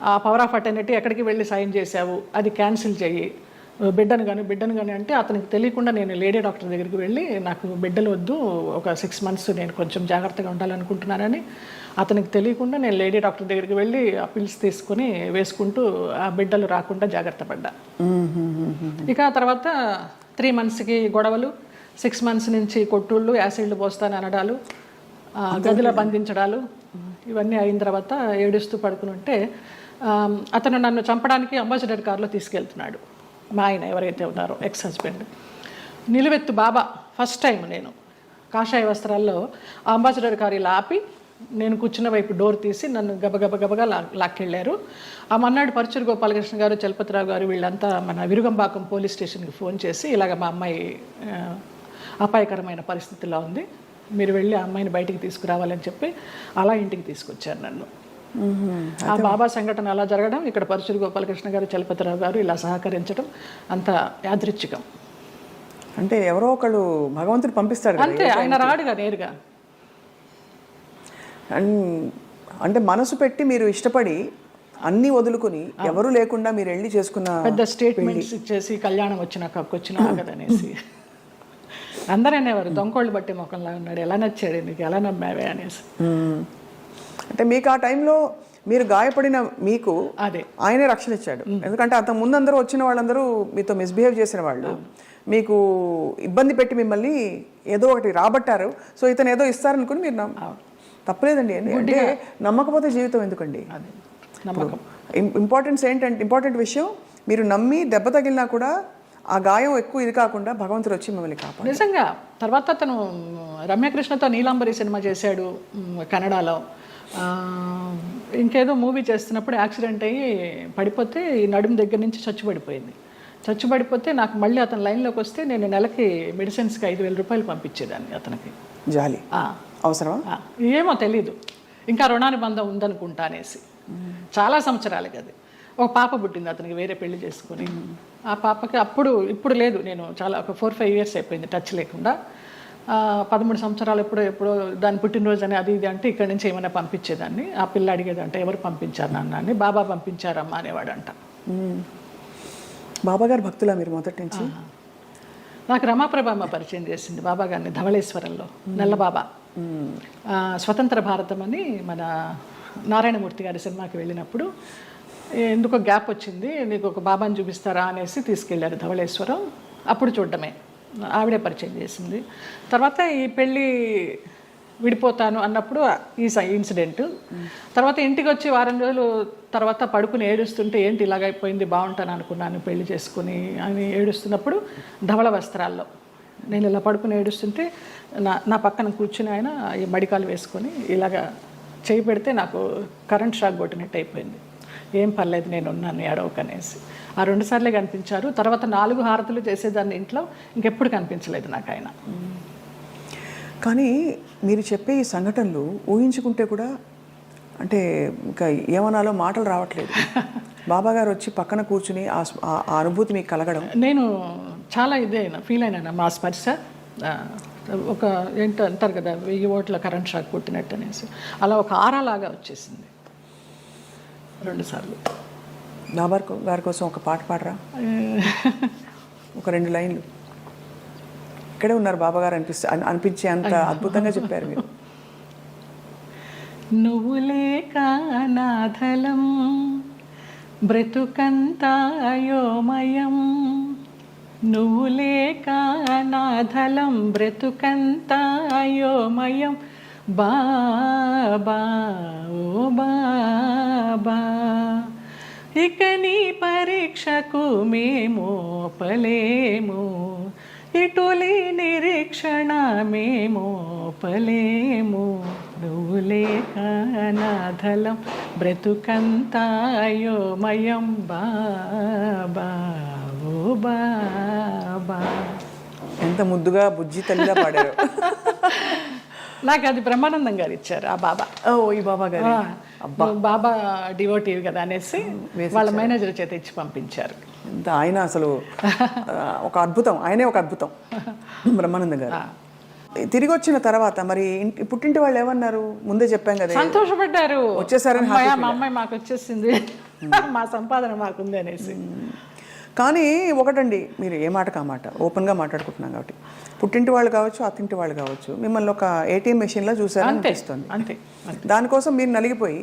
ఆ పవర్ ఆఫ్ అటర్నిటీ ఎక్కడికి వెళ్ళి సైన్ చేశావు, అది క్యాన్సిల్ చెయ్యి, బిడ్డను కానీ అంటే అతనికి తెలియకుండా నేను లేడీ డాక్టర్ దగ్గరికి వెళ్ళి నాకు బిడ్డలు వద్దు, ఒక 6 months నేను కొంచెం జాగ్రత్తగా ఉండాలనుకుంటున్నానని అతనికి తెలియకుండా నేను లేడీ డాక్టర్ దగ్గరికి వెళ్ళి ఆ పిల్స్ తీసుకుని వేసుకుంటూ ఆ బిడ్డలు రాకుండా జాగ్రత్త పడ్డా. ఇక తర్వాత 3 monthsకి గొడవలు, 6 months నుంచి కొట్టుళ్ళు, యాసిడ్లు పోస్తాను అనడాలు, గదిలో బంధించడాలు, ఇవన్నీ అయిన తర్వాత ఏడుస్తూ పడుకుని ఉంటే అతను నన్ను చంపడానికి అంబాసిడర్ కార్లో తీసుకెళ్తున్నాడు. మా ఆయన ఎవరైతే ఉన్నారో ఎక్స్ హస్బెండ్ నిలువెత్తు బాబా. ఫస్ట్ టైం నేను కాషాయ వస్త్రాల్లో అంబాసిడర్ కారు ఇలా ఆపి నేను కూర్చున్న వైపు డోర్ తీసి నన్ను గబగబగా లాక్కెళ్ళారు. ఆ మన్నాడు పరుచూరు గోపాలకృష్ణ గారు, చలపతిరావు గారు వీళ్ళంతా మన విరుగంబాకం పోలీస్ స్టేషన్కి ఫోన్ చేసి ఇలాగ మా అమ్మాయి అపాయకరమైన పరిస్థితిలో ఉంది, మీరు వెళ్ళి ఆ అమ్మాయిని బయటికి తీసుకురావాలని చెప్పి అలా ఇంటికి తీసుకొచ్చారు నన్ను. ఆ బాబా సంఘటన అలా జరగడం, ఇక్కడ పరుచూరు గోపాలకృష్ణ గారు, చలపతిరావు గారు ఇలా సహకరించడం అంత యాదృచ్ఛికం. అంటే ఎవరో ఒకళ్ళు భగవంతుడు పంపిస్తాడు అంతే, ఆయన రాడుగా నేరుగా. అంటే మనసు పెట్టి మీరు ఇష్టపడి అన్నీ వదులుకుని ఎవరు లేకుండా మీరు వెళ్ళి చేసుకున్న పెద్ద స్టేట్మెంట్స్ ఇచ్చేసి కళ్యాణం వచ్చినాక వచ్చినా ఆగదనేసి అందరూ అనేవారు, దొంగోళ్ళు బట్టి ముఖంలా ఉన్నాడు, ఎలా నచ్చాడు నీకు, ఎలా నమ్మావే అనేసి. అంటే మీకు ఆ టైంలో మీరు గాయపడిన మీకు అదే ఆయనే రక్షణ ఇచ్చాడు. ఎందుకంటే అంత ముందు అందరూ వచ్చిన వాళ్ళందరూ మీతో మిస్బిహేవ్ చేసిన వాళ్ళు, మీకు ఇబ్బంది పెట్టి మిమ్మల్ని ఏదో ఒకటి రాబట్టారు. సో ఇతను ఏదో ఇస్తారనుకుని మీరు తప్పలేదండి. అంటే నమ్మకపోతే జీవితం ఎందుకండి? నమ్మకం ఇంపార్టెంట్ విషయం, మీరు నమ్మి దెబ్బ తగిలినా కూడా ఆ గాయం ఎక్కువ ఇది కాకుండా భగవంతుడు వచ్చి మిమ్మల్ని కాపాడు. నిజంగా తర్వాత అతను రమ్యకృష్ణతో నీలాంబరి సినిమా చేశాడు కన్నడలో. ఇంకేదో మూవీ చేస్తున్నప్పుడు యాక్సిడెంట్ అయ్యి పడిపోతే ఈ నడుము దగ్గర నుంచి చచ్చుబడిపోతే నాకు మళ్ళీ అతను లైన్లోకి వస్తే నేను నెలకి మెడిసిన్స్కి 5,000 రూపాయలు పంపించేదాన్ని అతనికి. జాలి అవసరమా ఏమో తెలీదు, ఇంకా రుణానుబంధం ఉందనుకుంటా అనేసి. చాలా సంవత్సరాలకి అది. ఒక పాప పుట్టింది అతనికి, వేరే పెళ్లి చేసుకుని. ఆ పాపకి ఇప్పుడు లేదు, నేను చాలా ఒక 4-5 years అయిపోయింది టచ్ లేకుండా. 13 సంవత్సరాలు ఎప్పుడో దాని పుట్టినరోజు అని అది ఇది అంటే ఇక్కడి నుంచి ఏమైనా పంపించేదాన్ని. ఆ పిల్ల అడిగేదంట ఎవరు పంపించారు నాన్న అని. బాబా పంపించారమ్మా అనేవాడంట. బాబా గారు భక్తులా మీరు మొదటి నుంచి? నాకు రమాప్రభమ్మ పరిచయం చేసింది బాబా గారిని ధవళేశ్వరంలో, నల్లబాబా. స్వతంత్ర భారతం అని మన నారాయణమూర్తి గారి సినిమాకి వెళ్ళినప్పుడు ఎందుకో గ్యాప్ వచ్చింది, నీకు ఒక బాబాని చూపిస్తారా అనేసి తీసుకెళ్ళారు ధవళేశ్వరం. అప్పుడు చూడడమే, ఆవిడే పరిచయం చేసింది. తర్వాత ఈ పెళ్ళి విడిపోతాను అన్నప్పుడు ఈ ఇన్సిడెంట్. తర్వాత ఇంటికి వచ్చి వారం రోజులు తర్వాత పడుకుని ఏడుస్తుంటే ఏంటి ఇలాగైపోయింది, బాగుంటాను అనుకున్నాను పెళ్లి చేసుకుని అని ఏడుస్తున్నప్పుడు ధవళ వస్త్రాల్లో నేను ఇలా పడుకుని ఏడుస్తుంటే నా పక్కన కూర్చుని ఆయన ఈ మడికాలు వేసుకొని ఇలాగా చేయి పెడితే నాకు కరెంట్ షాక్ కొట్టినట్టు అయిపోయింది. ఏం పర్లేదు నేను ఉన్నాను ఏడవకనేసి. ఆ 2 సార్లే కనిపించారు. తర్వాత 4 హారతులు చేసేదాన్ని ఇంట్లో, ఇంకెప్పుడు కనిపించలేదు నాకు ఆయన. కానీ మీరు చెప్పే ఈ సంఘటనలు ఊహించుకుంటే కూడా అంటే ఇంకా ఏమనాలో మాటలు రావట్లేదు. బాబా గారు వచ్చి పక్కన కూర్చుని ఆ అనుభూతి మీకు కలగడం, నేను చాలా ఫీల్ అయినా. మా స్పర్శ ఒక ఏంటో అంటారు కదా 1000 ఓట్ల కరెంట్ షాక్ కొట్టినట్టు అనేసి, అలా ఒక ఆరాలాగా వచ్చేసింది 2 సార్లు. బాబా గారి కోసం ఒక పాట పాడరా, ఒక 2 లైన్లు. ఇక్కడే ఉన్నారు బాబా గారు అనిపించే అంత అద్భుతంగా చెప్పారు మీరు. నువ్వు లేక నాథలం బ్రతుకంతాయోమయం, నువ్వు లేక నాథలం బ్రతుకంతాయోమయం, బాబా ఓ బాబా, ఇక నీ పరీక్షకు మేము పలేము, ఇటులి నిరీక్షణ మేము పలేము, నువ్వు లేక నాథలం బ్రతుకంతాయోమయం, బాబా ఓ బాబా. ఎంత ముద్దుగా బుజ్జి తల్లిగా పాడారు. నాకు అది బ్రహ్మానందం గారు ఇచ్చారు ఆ బాబా. ఓ ఈ బాబా గారు బాబా డివోటివ్ కదా అనేసి వాళ్ళ మేనేజర్ చేత ఇచ్చి పంపించారు. ఎంత ఆయన అసలు ఒక అద్భుతం, ఆయనే ఒక అద్భుతం బ్రహ్మానందం గారు. తిరిగి వచ్చిన తర్వాత మరి పుట్టింటి వాళ్ళు ఏమన్నారు? ముందే చెప్పాం కదా, సంతోషపడ్డారు, వచ్చేసారని. మా అమ్మాయి మాకు వచ్చేసింది, మా సంపాదన మాకుంది అనేసి. కానీ ఒకటండి, మీరు ఏ మాట కామాట ఓపెన్గా మాట్లాడుకుంటున్నాం కాబట్టి, పుట్టింటి వాళ్ళు కావచ్చు అత్తింటి వాళ్ళు కావచ్చు మిమ్మల్ని ఒక ATM మెషిన్లో చూసారని అనిపిస్తుంది. అంతే. దానికోసం మీరు నలిగిపోయి,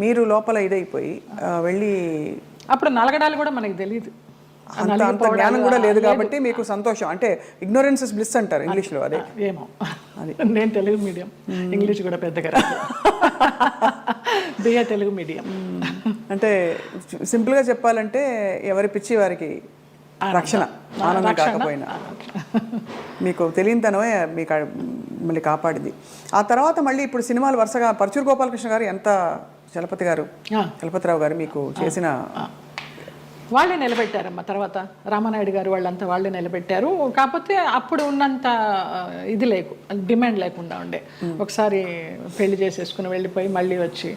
మీరు లోపల ఇదైపోయి వెళ్ళి, అప్పుడు నలగడాలు కూడా మనకి తెలియదు, అంత జ్ఞానం కూడా లేదు కాబట్టి మీకు సంతోషం. అంటే ఇగ్నోరెన్స్ ఇస్ బ్లిస్ అంటారు ఇంగ్లీష్లో. అదే ఏమో, అది నేను తెలుగు మీడియం, ఇంగ్లీష్ కూడా పెద్దగా రాదు, బిఏ తెలుగు మీడియం. అంటే సింపుల్గా చెప్పాలంటే ఎవరి పిచ్చి వారికి రక్షణ, ఆనందం కాకపోయినా మీకు తెలియనితనమే మీకు మళ్ళీ కాపాడింది. ఆ తర్వాత మళ్ళీ ఇప్పుడు సినిమాలు వరుసగా పరచూరు గోపాలకృష్ణ గారు, ఎంత చలపతిరావు గారు మీకు చేసిన, వాళ్ళే నిలబెట్టారమ్మా. తర్వాత రామానాయుడు గారు వాళ్ళంతా వాళ్ళే నిలబెట్టారు. కాకపోతే అప్పుడు ఉన్నంత ఇది డిమాండ్ లేకుండా ఉండే. ఒకసారి పెళ్లి చేసేసుకుని వెళ్ళిపోయి మళ్ళీ వచ్చి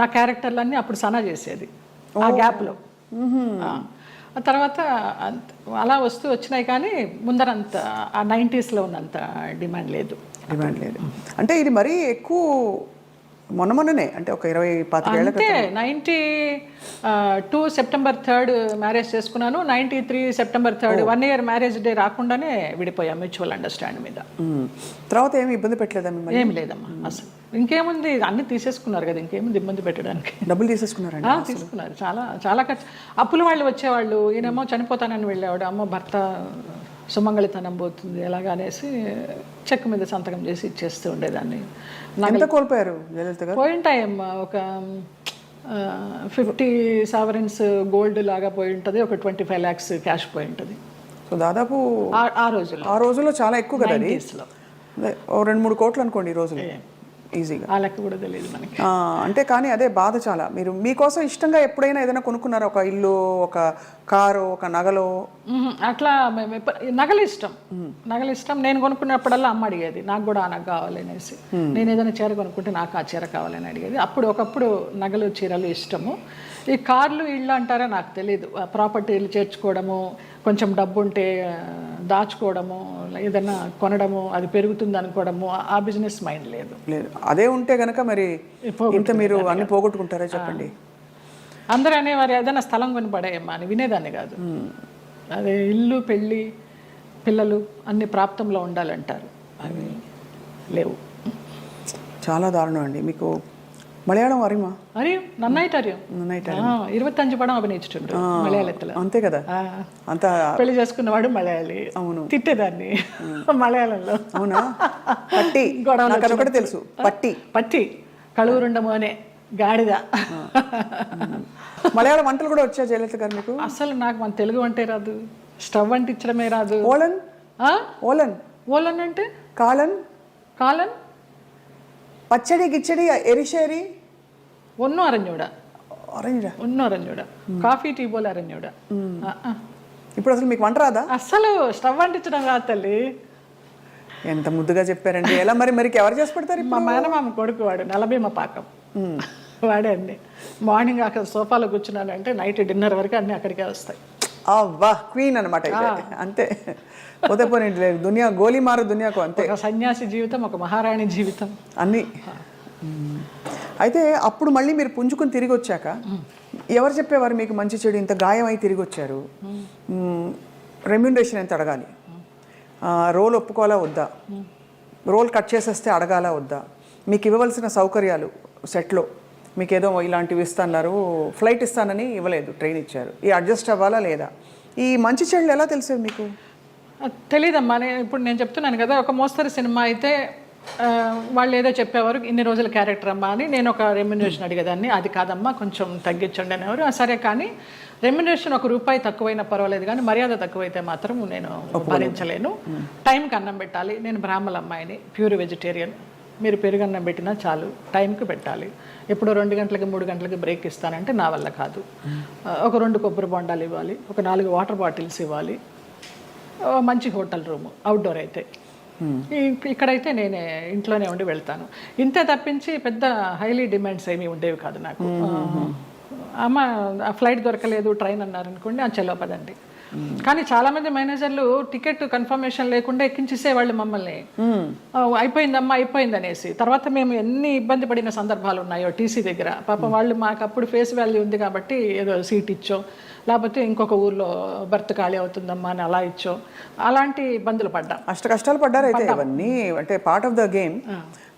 నా క్యారెక్టర్లన్నీ అప్పుడు సనా చేసేది ఆ గ్యాప్లో. ఆ తర్వాత అలా వస్తూ వచ్చినాయి, కానీ ముందరంత ఆ 90sలో ఉన్నంత డిమాండ్ లేదు. అంటే ఇది మరీ ఎక్కువ మొన్ననే, అంటే ఒక 20-25 ఏళ్ళ అంటే 92 సెప్టెంబర్ 3 మ్యారేజ్ చేసుకున్నాను. 93 సెప్టెంబర్ 3 1 ఇయర్ మ్యారేజ్ డే రాకుండానే విడిపోయాం మ్యూచువల్ అండర్స్టాండ్ మీద. తర్వాత ఏమి ఇబ్బంది పెట్టలేదా మిమ్మల్ని? ఏం లేదమ్మా అసలు. ఇంకేముంది, అన్ని తీసేసుకున్నారు కదా, ఇంకేముంది ఇబ్బంది పెట్టడానికి. డబ్బులు తీసేసుకున్నారండి? తీసుకున్నారు, చాలా చాలా ఖర్చు. అప్పుల వాళ్ళు వచ్చేవాళ్ళు, ఈయనేమో చనిపోతానని వెళ్ళేవాడు, అమ్మో భర్త సుమంగళితనం పోతుంది ఎలాగా అనేసి చెక్ మీద సంతకం చేసి ఇచ్చేస్తూ ఉండేదాన్ని. ఎంత కోల్పోయారు జయలలిత గారు? పోయింటాయమ్మా, ఒక 50 sovereigns గోల్డ్ లాగా పోయి ఉంటుంది, ఒక 25 lakhs క్యాష్ పోయి ఉంటుంది. సో దాదాపు ఆ రోజుల్లో చాలా ఎక్కువ కదా అది. 90sలో 2-3 కోట్లు అనుకోండి ఈ రోజులో ఈజీగా. ఆ లెక్క కూడా తెలియదు మనకి. అంటే కానీ అదే బాధ చాలా. మీరు మీకోసం ఇష్టంగా ఎప్పుడైనా ఏదైనా కొనుక్కున్నారా? ఒక ఇల్లు, ఒక కారు, ఒక నగలు? అట్లా నగలు ఇష్టం. నేను కొనుక్కున్నప్పుడల్లా అమ్మ అడిగేది నాకు కూడా ఆ నగ కావాలి అనేసి. నేను ఏదైనా చీర కొనుక్కుంటే నాకు ఆ చీర కావాలని అడిగేది. ఒకప్పుడు నగలు చీరలు ఇష్టము. ఈ కార్లు ఇళ్ళు అంటారా నాకు తెలియదు. ప్రాపర్టీలు చేర్చుకోవడము, కొంచెం డబ్బు ఉంటే దాచుకోవడము, ఏదైనా కొనడము, అది పెరుగుతుంది అనుకోవడము, ఆ బిజినెస్ మైండ్ లేదు. అదే ఉంటే కనుక మరి ఇంత మీరు అన్ని పోగొట్టుకుంటారా చెప్పండి? అందరూ అనేవారు ఏదైనా స్థలం కొని పడేయమ్మా అని, వినేదాన్ని కాదు. అదే ఇల్లు, పెళ్ళి, పిల్లలు అన్ని ప్రాప్తంలో ఉండాలంటారు, అవి లేవు. చాలా దారుణం అండి. మీకు മലയാളം അറിയുമോ? അറിയും, നന്നായിട്ട് അറിയും. 25 പടം అభినయించుండు మలయాళത്തിൽ. అంతే కదా, అంత పెళ్లి చేసుకున్నవాడు మలయాళి. అవును, తిట్టేదాన్ని మలయాళంలో. అవునా? పట్టి నాకు ఒకటి తెలుసు, పట్టి పట్టి కళూరుండ మోనే గాడిద. మలయాళ వంటలు కూడా వచ్చా జయలలిత గారు మీకు? అసలు నాకు మన తెలుగు వంటే రాదు, స్టవ్ అంటించడమే రాదు. ఓలన్ ఓలన్ ఓలన్ అంటే కాలన్ కాలన్ പച്ചടി കിച്ചടി എരിശ്ശേരി ഒന്നും അറിഞ്ഞൂടാ. അറിഞ്ഞൂടാ? ഒന്നും അറിഞ്ഞൂടാ. కాఫీ టీ పోలే അറിഞ്ഞൂടാ. ఇప్పుడు అసలు మీకు వంట రాదా? అసలు స్టవ్ అంటించడం రాదు తల్లి. ఎంత ముద్దుగా చెప్పారండి. ఎలా మరి మరి ఎవరు చేసి పెడతారు? మా మేనమామ కొడుకు వాడు, నలభీమ పాకం వాడే అండి. మార్నింగ్ అక్కడ సోఫాలో కూర్చున్నానంటే నైట్ డిన్నర్ వరకు అన్నీ అక్కడికే వస్తాయి. అవ్వా, క్వీన్ అనమాట అంతే. పోతే పోనీ దునియా గోలీ మారు దునియాకు అంతే. ఒక సన్యాసి జీవితం, ఒక మహారాణి జీవితం అన్నీ. అయితే అప్పుడు మళ్ళీ మీరు పుంజుకుని తిరిగి వచ్చాక ఎవరు చెప్పేవారు మీకు మంచి చెడు ఇంత గాయం అయి తిరిగి వచ్చారు, రెమ్యూనరేషన్ ఎంత అడగాలి, రోల్ ఒప్పుకోవాలా వద్దా, రోల్ కట్ చేసేస్తే అడగాలా వద్దా, మీకు ఇవ్వవలసిన సౌకర్యాలు సెట్లో మీకు ఏదో ఇలాంటివి ఇస్తున్నారు, ఫ్లైట్ ఇస్తానని ఇవ్వలేదు, ట్రైన్ ఇచ్చారు, ఈ అడ్జస్ట్ అవ్వాలా లేదా, ఈ మంచి చెడులు ఎలా తెలిసేవి మీకు? తెలీదమ్మా. ఇప్పుడు నేను చెప్తున్నాను కదా, ఒక మోస్తరు సినిమా అయితే వాళ్ళు ఏదో చెప్పేవారు, ఇన్ని రోజుల క్యారెక్టర్ అమ్మా అని. నేను ఒక రెమ్యునరేషన్ అడిగేదాన్ని, అది కాదమ్మా కొంచెం తగ్గించండి అనేవారు. సరే, కానీ రెమ్యునరేషన్ ₹1 తక్కువైనా పర్వాలేదు, కానీ మర్యాద తక్కువైతే మాత్రం నేను భరించలేను. టైంకి అన్నం పెట్టాలి. నేను బ్రాహ్మణ అమ్మాయిని, ప్యూర్ వెజిటేరియన్. మీరు పెరుగన్నం పెట్టినా చాలు, టైంకి పెట్టాలి. ఎప్పుడో 2 గంటలకి 3 గంటలకి బ్రేక్ ఇస్తానంటే నా వల్ల కాదు. ఒక 2 కొబ్బరి బొండాలు ఇవ్వాలి, ఒక 4 వాటర్ బాటిల్స్ ఇవ్వాలి, మంచి హోటల్ రూము, అవుట్డోర్ అయితే. ఇక్కడైతే నేనే ఇంట్లోనే ఉండి వెళ్తాను. ఇంతే తప్పించి పెద్ద హైలీ డిమాండ్స్ ఏమీ ఉండేవి కాదు నాకు. అమ్మ ఫ్లైట్ దొరకలేదు, ట్రైన్ అన్నారనుకోండి, చలో పదండి. కానీ చాలా మంది మేనేజర్లు టికెట్ కన్ఫర్మేషన్ లేకుండా ఎక్కించేసేవాళ్ళు మమ్మల్ని. అయిపోయిందమ్మా అయిపోయింది అనేసి. తర్వాత మేము ఎన్ని ఇబ్బంది పడిన సందర్భాలు ఉన్నాయో టీసీ దగ్గర. పాపం వాళ్ళు మాకు అప్పుడు ఫేస్ వాల్యూ ఉంది కాబట్టి ఏదో సీట్ ఇచ్చో, లేకపోతే ఇంకొక ఊర్లో బర్త్ ఖాళీ అవుతుందమ్మా అని అలా ఇచ్చో, అలాంటి ఇబ్బందులు పడ్డాం. అష్ట కష్టాలు పడ్డారు అయితే. ఇవన్నీ అంటే పార్ట్ ఆఫ్ ద గేమ్.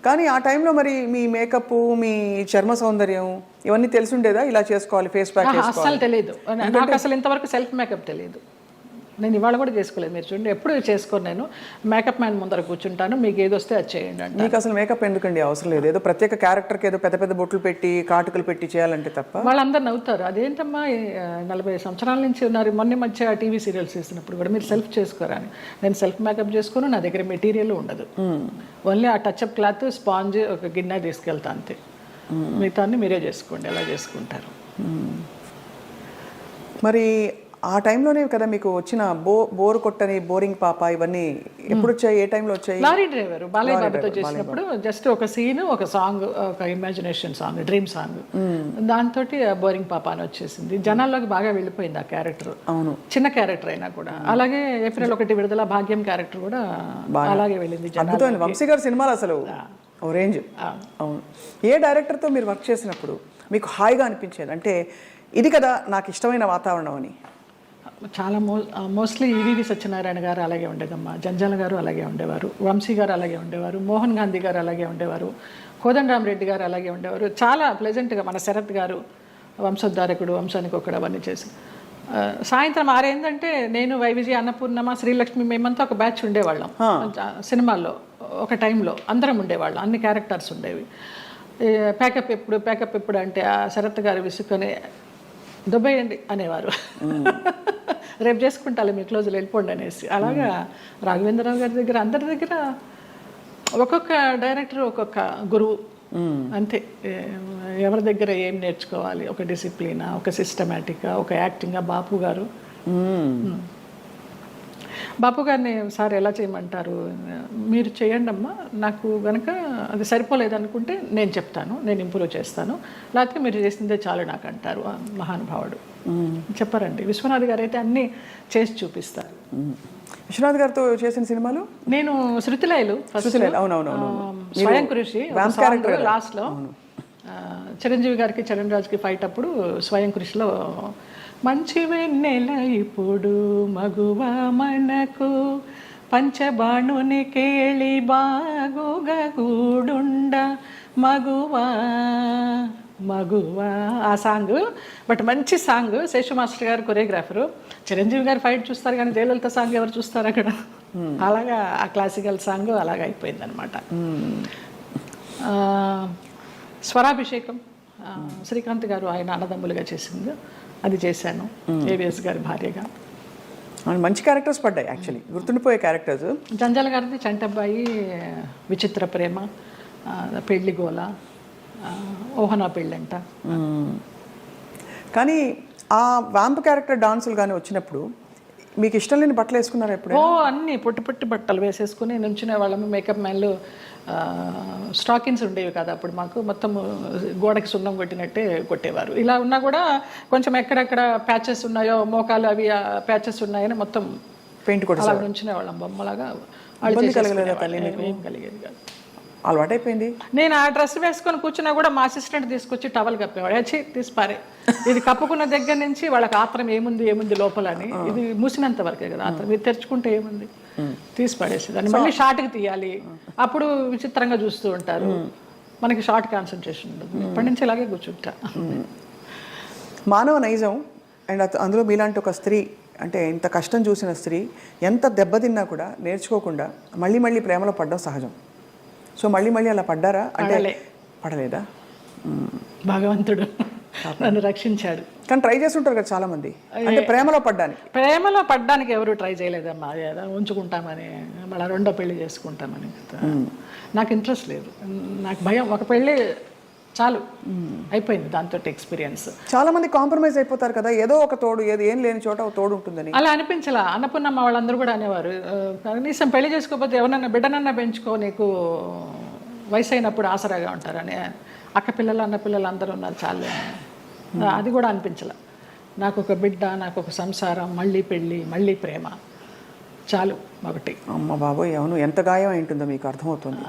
కానీ ఆ టైంలో మరి మీ మేకప్, మీ చర్మ సౌందర్యం ఇవన్నీ తెలిసిండేదా? ఇలా చేసుకోవాలి, ఫేస్ ప్యాక్ చేసుకోవాలి? అసలు తెలియదు నాకు. అసలు ఇంతవరకు సెల్ఫ్ మేకప్ తెలియదు. నేను ఇవాళ కూడా చేసుకోలేదు. మీరు చూడండి, ఎప్పుడు చేసుకోను. నేను మేకప్ మ్యాన్ ముందర కూర్చుంటాను, మీకు ఏది వస్తే అది చేయండి అంటే. మీకు అసలు మేకప్ ఎందుకండి అవసరం లేదు? ఏదో ప్రత్యేక క్యారెక్టర్కి ఏదో పెద్ద పెద్ద బొట్లు పెట్టి కాటుకలు పెట్టి చేయాలంటే తప్ప. వాళ్ళందరూ నవ్వుతారు, అదేంటమ్మా 40 సంవత్సరాల నుంచి ఉన్నారు, మొన్న మధ్య టీవీ సీరియల్స్ చేసినప్పుడు కూడా మీరు సెల్ఫ్ చేసుకోరా అని. నేను సెల్ఫ్ మేకప్ చేసుకోను, నా దగ్గర మెటీరియల్ ఉండదు. ఓన్లీ ఆ టచ్అప్ క్లాత్, స్పాంజ్, ఒక గిన్నె తీసుకెళ్తా అంతే. మిగతాన్ని మీరే చేసుకోండి, ఎలా చేసుకుంటారు. మరి ఆ టైంలోనే కదా మీకు వచ్చిన బోరు కొట్టని, బోరింగ్ పాప, ఇవన్నీ ఎప్పుడు వచ్చాయి? ఏ టైంలో వచ్చాయి? లారీ డ్రైవర్ బాలయ్య బాబుతో చేసినప్పుడు జస్ట్ ఒక సీన్, ఒక సాంగ్, ఒక ఇమాజినేషన్ సాంగ్, డ్రీమ్ సాంగ్, దాంతో బోరింగ్ పాప అని వచ్చేసింది. జనాల్లోకి బాగా వెళ్ళిపోయింది ఆ క్యారెక్టర్. అవును, చిన్న క్యారెక్టర్ అయినా కూడా. అలాగే ఏప్రిల్ 1 విడుదల భాగ్యం క్యారెక్టర్ కూడా అలాగే వెళ్ళింది. అద్భుతమైన వంశీ గారి సినిమాలు అసలు ఓ రేంజ్. అవును. ఏ డైరెక్టర్తో మీరు వర్క్ చేసినప్పుడు మీకు హాయిగా అనిపించేది, అంటే ఇది కదా నాకు ఇష్టమైన వాతావరణం అని? చాలా మోస్ట్లీ ఈవీవి సత్యనారాయణ గారు అలాగే ఉండేదమ్మా, జంజాల గారు అలాగే ఉండేవారు, వంశీ గారు అలాగే ఉండేవారు, మోహన్ గాంధీ గారు అలాగే ఉండేవారు, కోదండరామరెడ్డి గారు అలాగే ఉండేవారు. చాలా ప్లెజెంట్గా మన శరత్ గారు, వంశోద్ధారకుడు, వంశానికి ఒకడు, అవన్నీ చేసి సాయంత్రం 6 అయిందంటే నేను, వైవిజయ, అన్నపూర్ణమ్మ, శ్రీలక్ష్మి, మేమంతా ఒక బ్యాచ్ ఉండేవాళ్ళం సినిమాల్లో. ఒక టైంలో అందరం ఉండేవాళ్ళం, అన్ని క్యారెక్టర్స్ ఉండేవి. ప్యాకప్ ఎప్పుడు అంటే ఆ శరత్ గారు విసుకొని దుబ్బేయండి అనేవారు. రేపు చేసుకుంటాలి మీ క్లోజులు, వెళ్ళిపోండి అనేసి. అలాగా రాఘవేంద్రరావు గారి దగ్గర, అందరి దగ్గర ఒక్కొక్క డైరెక్టర్ ఒక్కొక్క గురువు అంతే. ఎవరి దగ్గర ఏం నేర్చుకోవాలి, ఒక డిసిప్లినా, ఒక సిస్టమేటిక్గా, ఒక యాక్టింగ్గా. బాపు గారిని సార్ ఎలా చేయమంటారు, మీరు చేయండి అమ్మా, నాకు కనుక అది సరిపోలేదు అనుకుంటే నేను చెప్తాను, నేను ఇంప్రూవ్ చేస్తాను, లేకపోతే మీరు చేసిందే చాలు నాకు అంటారు. మహానుభావుడు చెప్పారండి. విశ్వనాథ్ గారు అయితే అన్నీ చేసి చూపిస్తారు. విశ్వనాథ్ గారితో చేసిన సినిమాలు నేను శృతిలయలు, స్వయం కృషి లాస్ట్లో, చిరంజీవి గారికి చరణ్ రాజ్కి ఫైట్ అప్పుడు స్వయం కృషిలో మంచి వెన్నెల ఇప్పుడు మగువ మనకు పంచబాణుని కేళి బాగుగా గూడుండ మగువా మగువా ఆ సాంగ్. బట్ మంచి సాంగ్. శేషు మాస్టర్ గారు కొరియోగ్రాఫరు. చిరంజీవి గారు ఫైట్ చూస్తారు కానీ జయలలిత సాంగ్ ఎవరు చూస్తారు అక్కడ? అలాగా ఆ క్లాసికల్ సాంగ్ అలాగా అయిపోయింది అనమాట. స్వరాభిషేకం శ్రీకాంత్ గారు ఆయన అన్నదమ్ములుగా చేసింది, అది చేశాను ఏవిఎస్ గారి భార్యగా. మంచి క్యారెక్టర్స్ పడ్డాయి యాక్చువల్లీ, గుర్తుండిపోయే క్యారెక్టర్స్. జంజాల గారిది చంటబ్బాయి, విచిత్ర ప్రేమ, పెళ్లి గోల, ఓహనా పెళ్ళంట. కానీ ఆ వ్యాంప్ క్యారెక్టర్ డాన్సులు కానీ వచ్చినప్పుడు మీకు ఇష్టం లేని బట్టలు వేసుకున్నారు ఎప్పుడు? అన్నీ పొట్టి పొట్టి బట్టలు వేసేసుకుని నుంచునే వాళ్ళము. మేకప్ మ్యాన్లు స్టాకిన్స్ ఉండేవి కదా అప్పుడు మాకు, మొత్తం గోడకి సున్నం కొట్టినట్టే కొట్టేవారు. ఇలా ఉన్నా కూడా కొంచెం ఎక్కడెక్కడ ప్యాచెస్ ఉన్నాయో, మోకాలు అవి ప్యాచెస్ ఉన్నాయని మొత్తం పెయింట్ కొట్టి అలా నుంచునే వాళ్ళం బొమ్మలాగా. ఏం కలిగేది కాదు, అలవాటైపోయింది. నేను ఆ డ్రెస్ వేసుకొని కూర్చున్నా కూడా మా అసిస్టెంట్ తీసుకొచ్చి టవల్ కప్పేవాడు. వచ్చి తీసిపారే, ఇది కప్పుకున్న దగ్గర నుంచి వాళ్ళకి ఆత్రం ఏముంది లోపల అని. ఇది మూసినంత వరకే కదా ఆత్రం, ఇది తెరుచుకుంటే ఏముంది, తీసి పడేసేదాన్ని. మళ్ళీ షార్ట్కి తీయాలి, అప్పుడు విచిత్రంగా చూస్తూ ఉంటారు. మనకి షార్ట్ కాన్సన్ట్రేషన్ ఉండదు. ఇప్పటి నుంచి ఇలాగే కూర్చుంటా. మానవ నైజం అండ్ అందులో మీలాంటి ఒక స్త్రీ, అంటే ఇంత కష్టం చూసిన స్త్రీ ఎంత దెబ్బతిన్నా కూడా నేర్చుకోకుండా మళ్ళీ ప్రేమలో పడడం సహజం. సో మళ్ళీ అలా పడ్డారా? అంటే పడలేదా? భగవంతుడు నన్ను రక్షించాడు. కానీ ట్రై చేస్తుంటారు కదా చాలా మంది, అంటే ప్రేమలో పడ్డానికి ఎవరు ట్రై చేయలేదమ్మా. ఉంచుకుంటామని, మళ్ళీ రెండో పెళ్లి చేసుకుంటామని. నాకు ఇంట్రెస్ట్ లేదు, నాకు భయం. ఒక పెళ్ళి చాలు, అయిపోయింది దాంతో ఎక్స్పీరియన్స్. చాలా మంది కాంప్రమైజ్ అయిపోతారు కదా, ఏదో ఒక తోడు, ఏం లేని చోట ఒక తోడు ఉంటుందని. అలా అనిపించలా. అన్నపూర్ణమ్మ వాళ్ళందరూ కూడా అనేవారు, కనీసం పెళ్లి చేసుకోకపోతే ఎవరన్నా బిడ్డనన్నా పెంచుకో, నీకు వయసు అయినప్పుడు ఆసరాగా ఉంటారని. అక్క పిల్లలు అన్న పిల్లలు అందరూ ఉన్నారు, చాలు. అది కూడా అనిపించలే. నాకు ఒక బిడ్డ, నాకు ఒక సంసారం, మళ్ళీ పెళ్ళి, మళ్ళీ ప్రేమ, చాలు ఒకటి. అమ్మ బాబోయ్, అవును, ఎంత గాయం అయింటుందో మీకు అర్థమవుతుంది.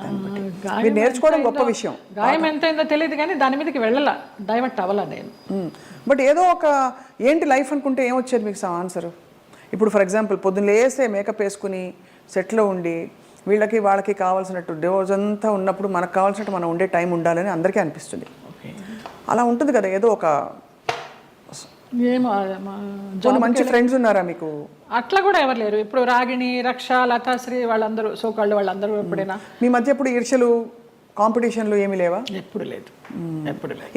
మీరు నేర్చుకోవడం గొప్ప విషయం. గాయం ఎంత అయిందో తెలియదు కానీ దాని మీదకి వెళ్ళలా, డైవర్ట్ అవ్వాలా నేను. బట్ ఏదో ఒక ఏంటి లైఫ్ అనుకుంటే ఏమొచ్చేది మీకు ఆన్సర్? ఇప్పుడు ఫర్ ఎగ్జాంపుల్ పొద్దున్న లేస్తే మేకప్ వేసుకుని సెట్లో ఉండి వాళ్ళకి కావాల్సినట్టు రోజంతా ఉన్నప్పుడు మనకు కావాల్సినట్టు మనం ఉండే టైం ఉండాలని అందరికీ అనిపిస్తుంది. అలా ఉంటుంది కదా, ఏదో ఒక మంచి ఫ్రెండ్స్ ఉన్నారా మీకు? అట్లా కూడా ఎవరు లేరు. ఇప్పుడు రాగిణి, రక్ష, లతాశ్రీ వాళ్ళందరూ సోకాళ్ళు వాళ్ళందరూ ఎప్పుడైనా మీ మధ్య ఎప్పుడు ఈర్ష్యలు, కాంపిటీషన్లు ఏమీ లేవా? ఎప్పుడు లేదు.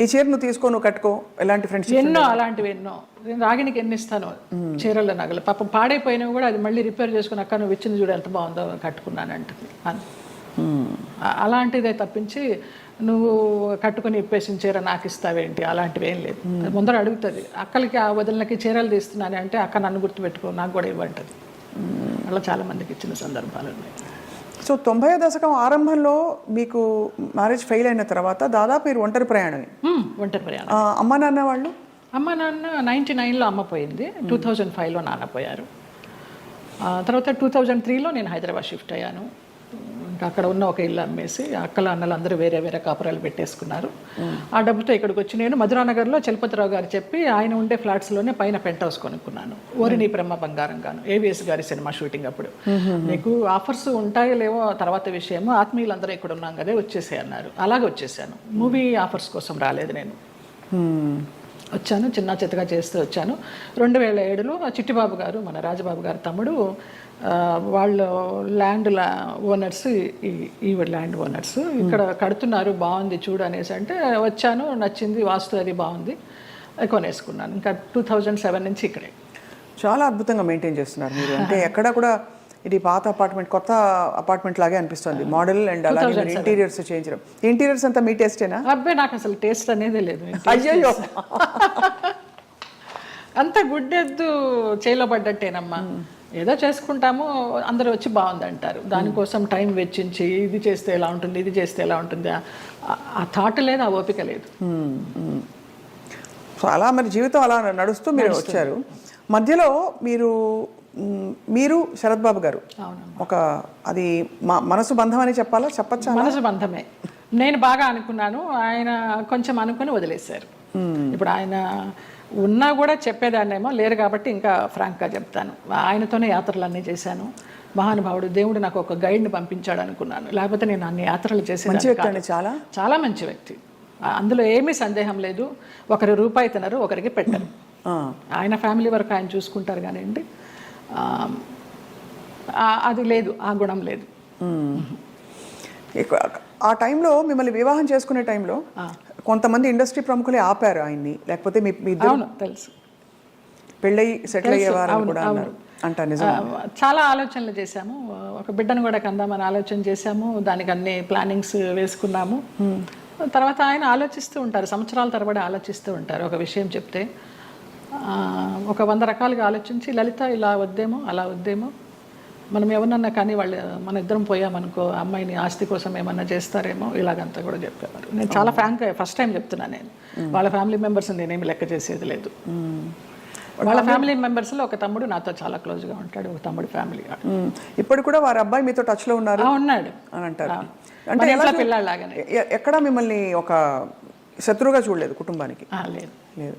ఈ చీర నువ్వు తీసుకో, నువ్వు కట్టుకో, ఎలాంటి ఫ్రెండ్స్? ఎన్నో అలాంటివి ఎన్నో. నేను రాగిణికి ఎన్ని ఇస్తాను చీరల నగలు, పాపం పాడైపోయినవి కూడా అది మళ్ళీ రిపేర్ చేసుకుని, అక్క నువ్వు ఇచ్చింది చూడు ఎంత బాగుందో, కట్టుకున్నాను అంటుంది. అలాంటిదే తప్పించి నువ్వు కట్టుకుని ఇప్పేసిన చీర నాకు ఇస్తావేంటి, అలాంటివి ఏం లేదు. ముందర అడుగుతుంది, అక్కలకి ఆ వదిలినకి చీరలు తీస్తున్నాను అంటే అక్క నన్ను గుర్తుపెట్టుకో, నాకు కూడా ఇవ్వంటుంది. అలా చాలా మందికి ఇచ్చిన సందర్భాలు ఉన్నాయి. సో 90వ దశకం ఆరంభంలో మీకు మ్యారేజ్ ఫెయిల్ అయిన తర్వాత దాదాపు మీరు ఒంటరి ప్రయాణం. అమ్మ నాన్న వాళ్ళు? అమ్మ నాన్న 99లో అమ్మ పోయింది, 2005లో నాన్న పోయారు. తర్వాత 2003లో నేను హైదరాబాద్ షిఫ్ట్ అయ్యాను. ఇంకా అక్కడ ఉన్న ఒక ఇల్లు అమ్మేసి అక్కల అన్నలు అందరూ వేరే వేరే కాపురాలు పెట్టేసుకున్నారు. ఆ డబ్బుతో ఇక్కడికి వచ్చి నేను మధురానగర్లో చలపతిరావు గారు చెప్పి ఆయన ఉండే ఫ్లాట్స్లోనే పైన పెంట్ హౌస్ కొనుక్కున్నాను. ఓరిని బ్రహ్మ బంగారం గాను, ఏవిఎస్ గారి సినిమా షూటింగ్ అప్పుడు. నీకు ఆఫర్స్ ఉంటాయో లేవో తర్వాత విషయము, ఆత్మీయులందరూ ఇక్కడ ఉన్నాం కదా వచ్చేసే అన్నారు. అలాగే వచ్చేసాను. మూవీ ఆఫర్స్ కోసం రాలేదు నేను, వచ్చాను చిన్న చిత్తగా చేస్తూ వచ్చాను. 2007లో చిట్టిబాబు గారు, మన రాజబాబు గారు తమ్ముడు, వాళ్ళు ల్యాండ్ ఓనర్స్, ఈ ల్యాండ్ ఓనర్స్ ఇక్కడ కడుతున్నారు, బాగుంది చూడు అనేసి అంటే వచ్చాను, నచ్చింది, వాస్తు అది బాగుంది, కొనేసుకున్నాను. ఇంకా 2007 నుంచి ఇక్కడే. చాలా అద్భుతంగా మెయింటైన్ చేస్తున్నారు మీరు. అంటే ఎక్కడ కూడా ఇది పాత అపార్ట్మెంట్ కొత్త అపార్ట్మెంట్ లాగే అనిపిస్తుంది, మోడల్ అండ్ అలాగే ఇంటీరియర్స్ చేయించడం. ఇంటీరియర్స్ అంతా మీ టేస్టేనా? అబ్బాయి నాకు అసలు టేస్ట్ అనేది లేదు. అయ్యో, అంత గుడ్డెద్దు చేలో పడ్డట్టేనమ్మా. ఏదో చేసుకుంటాము, అందరూ వచ్చి బాగుంది అంటారు. దానికోసం టైం వెచ్చించి ఇది చేస్తే ఎలా ఉంటుంది, ఇది చేస్తే ఎలా ఉంటుంది, ఆ థాట్ లేదు, ఆ ఓపిక లేదు. సో అలా మరి జీవితం అలా నడుస్తూ మీరు వచ్చారు. మధ్యలో మీరు శరత్ బాబు గారు ఒక, అది మనసు బంధం అని చెప్పచ్చా? మనసు బంధమే. నేను బాగా అనుకున్నాను, ఆయన కొంచెం అనుకుని వదిలేశారు. ఇప్పుడు ఆయన ఉన్నా కూడా చెప్పేదాన్నేమో, లేరు కాబట్టి ఇంకా ఫ్రాంక్గా చెప్తాను. ఆయనతోనే యాత్రలన్నీ చేశాను. మహానుభావుడు దేవుడు నాకు ఒక గైడ్ని పంపించాడు అనుకున్నాను, లేకపోతే నేను అన్ని యాత్రలు మంచి చేసేదాన్ని వ్యక్తి కాదు. అండి చాలా. చాలా మంచి వ్యక్తి, అందులో ఏమీ సందేహం లేదు. ఒకరి రూపాయి తినరు, ఒకరికి పెట్టరు. ఆయన ఫ్యామిలీ వరకు ఆయన చూసుకుంటారు కానివ్వండి, అది లేదు, ఆ గుణం లేదు. ఆ టైంలో మిమ్మల్ని వివాహం చేసుకునే టైంలో కొంతమంది ఇండస్ట్రీ ప్రముఖులే ఆపారు ఆయన్ని, లేకపోతే మీ ఇద్దరు అవును తెలుసు, పెళ్ళయి సెటిల్ అయ్యేవారు కూడా అన్నారు అంట, నిజం? చాలా ఆలోచనలు చేశాము, ఒక బిడ్డను కూడా కందామని ఆలోచన చేశాము, దానికి అన్ని ప్లానింగ్స్ వేసుకున్నాము. తర్వాత ఆయన ఆలోచిస్తూ ఉంటారు, సంవత్సరాల తరబడి ఆలోచిస్తూ ఉంటారు. ఒక విషయం చెప్తే ఒక 100 రకాలుగా ఆలోచించి, లలిత ఇలా వద్దేమో అలా వద్దేమో, మనం ఎవరన్నా కానీ వాళ్ళు మన ఇద్దరం పోయామనుకో అమ్మాయిని ఆస్తి కోసం ఏమన్నా చేస్తారేమో, ఇలాగంతా కూడా చెప్పేవారు. నేను చాలా ఫ్రాంక్గా ఫస్ట్ టైం చెప్తున్నాను, నేను వాళ్ళ ఫ్యామిలీ మెంబర్స్ నేనేమి లెక్క చేసేది లేదు. వాళ్ళ ఫ్యామిలీ మెంబర్స్లో ఒక తమ్ముడు నాతో చాలా క్లోజ్గా ఉంటాడు, ఒక తమ్ముడు ఫ్యామిలీ. ఇప్పుడు కూడా వారి అబ్బాయి మీతో టచ్లో ఉన్నారు ఉన్నాడు అని అంటారు. అంటే పిల్లలాగానే ఎక్కడ మిమ్మల్ని ఒక శత్రువుగా చూడలేదు కుటుంబానికి? లేదు లేదు.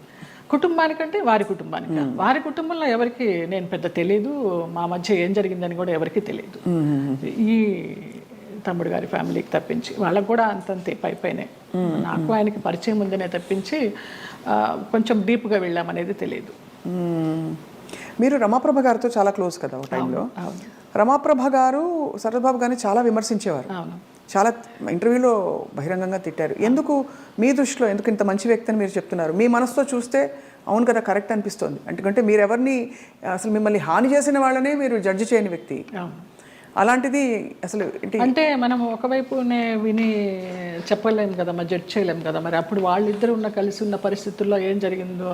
కుటుంబానికంటే వారి కుటుంబానికి, వారి కుటుంబంలో ఎవరికి నేను పెద్ద తెలియదు, మా మధ్య ఏం జరిగిందని కూడా ఎవరికి తెలియదు. ఈ తమ్ముడు గారి ఫ్యామిలీకి తప్పించి వాళ్ళకు కూడా అంతంతే పైపైనే, నాకు ఆయనకి పరిచయం ఉందనే తప్పించి కొంచెం డీప్గా వెళ్ళామనేది తెలియదు. మీరు రమాప్రభ గారితో చాలా క్లోజ్ కదా ఒక టైంలో. రమాప్రభ గారు శరత్బాబు గారిని చాలా విమర్శించేవారు, చాలా ఇంటర్వ్యూలో బహిరంగంగా తిట్టారు. ఎందుకు మీ దృష్టిలో ఎందుకు ఇంత మంచి వ్యక్తి అని మీరు చెప్తున్నారు? మీ మనసుతో చూస్తే అవును కదా కరెక్ట్ అనిపిస్తుంది, ఎందుకంటే మీరు ఎవరిని అసలు మిమ్మల్ని హాని చేసిన వాళ్ళనే మీరు జడ్జి చేయని వ్యక్తి. అలాంటిది అసలు అంటే మనం ఒకవైపునే విని చెప్పలేము కదా, మరి జడ్జ్ చేయలేము కదా. మరి అప్పుడు వాళ్ళిద్దరు కలిసి ఉన్న పరిస్థితుల్లో ఏం జరిగిందో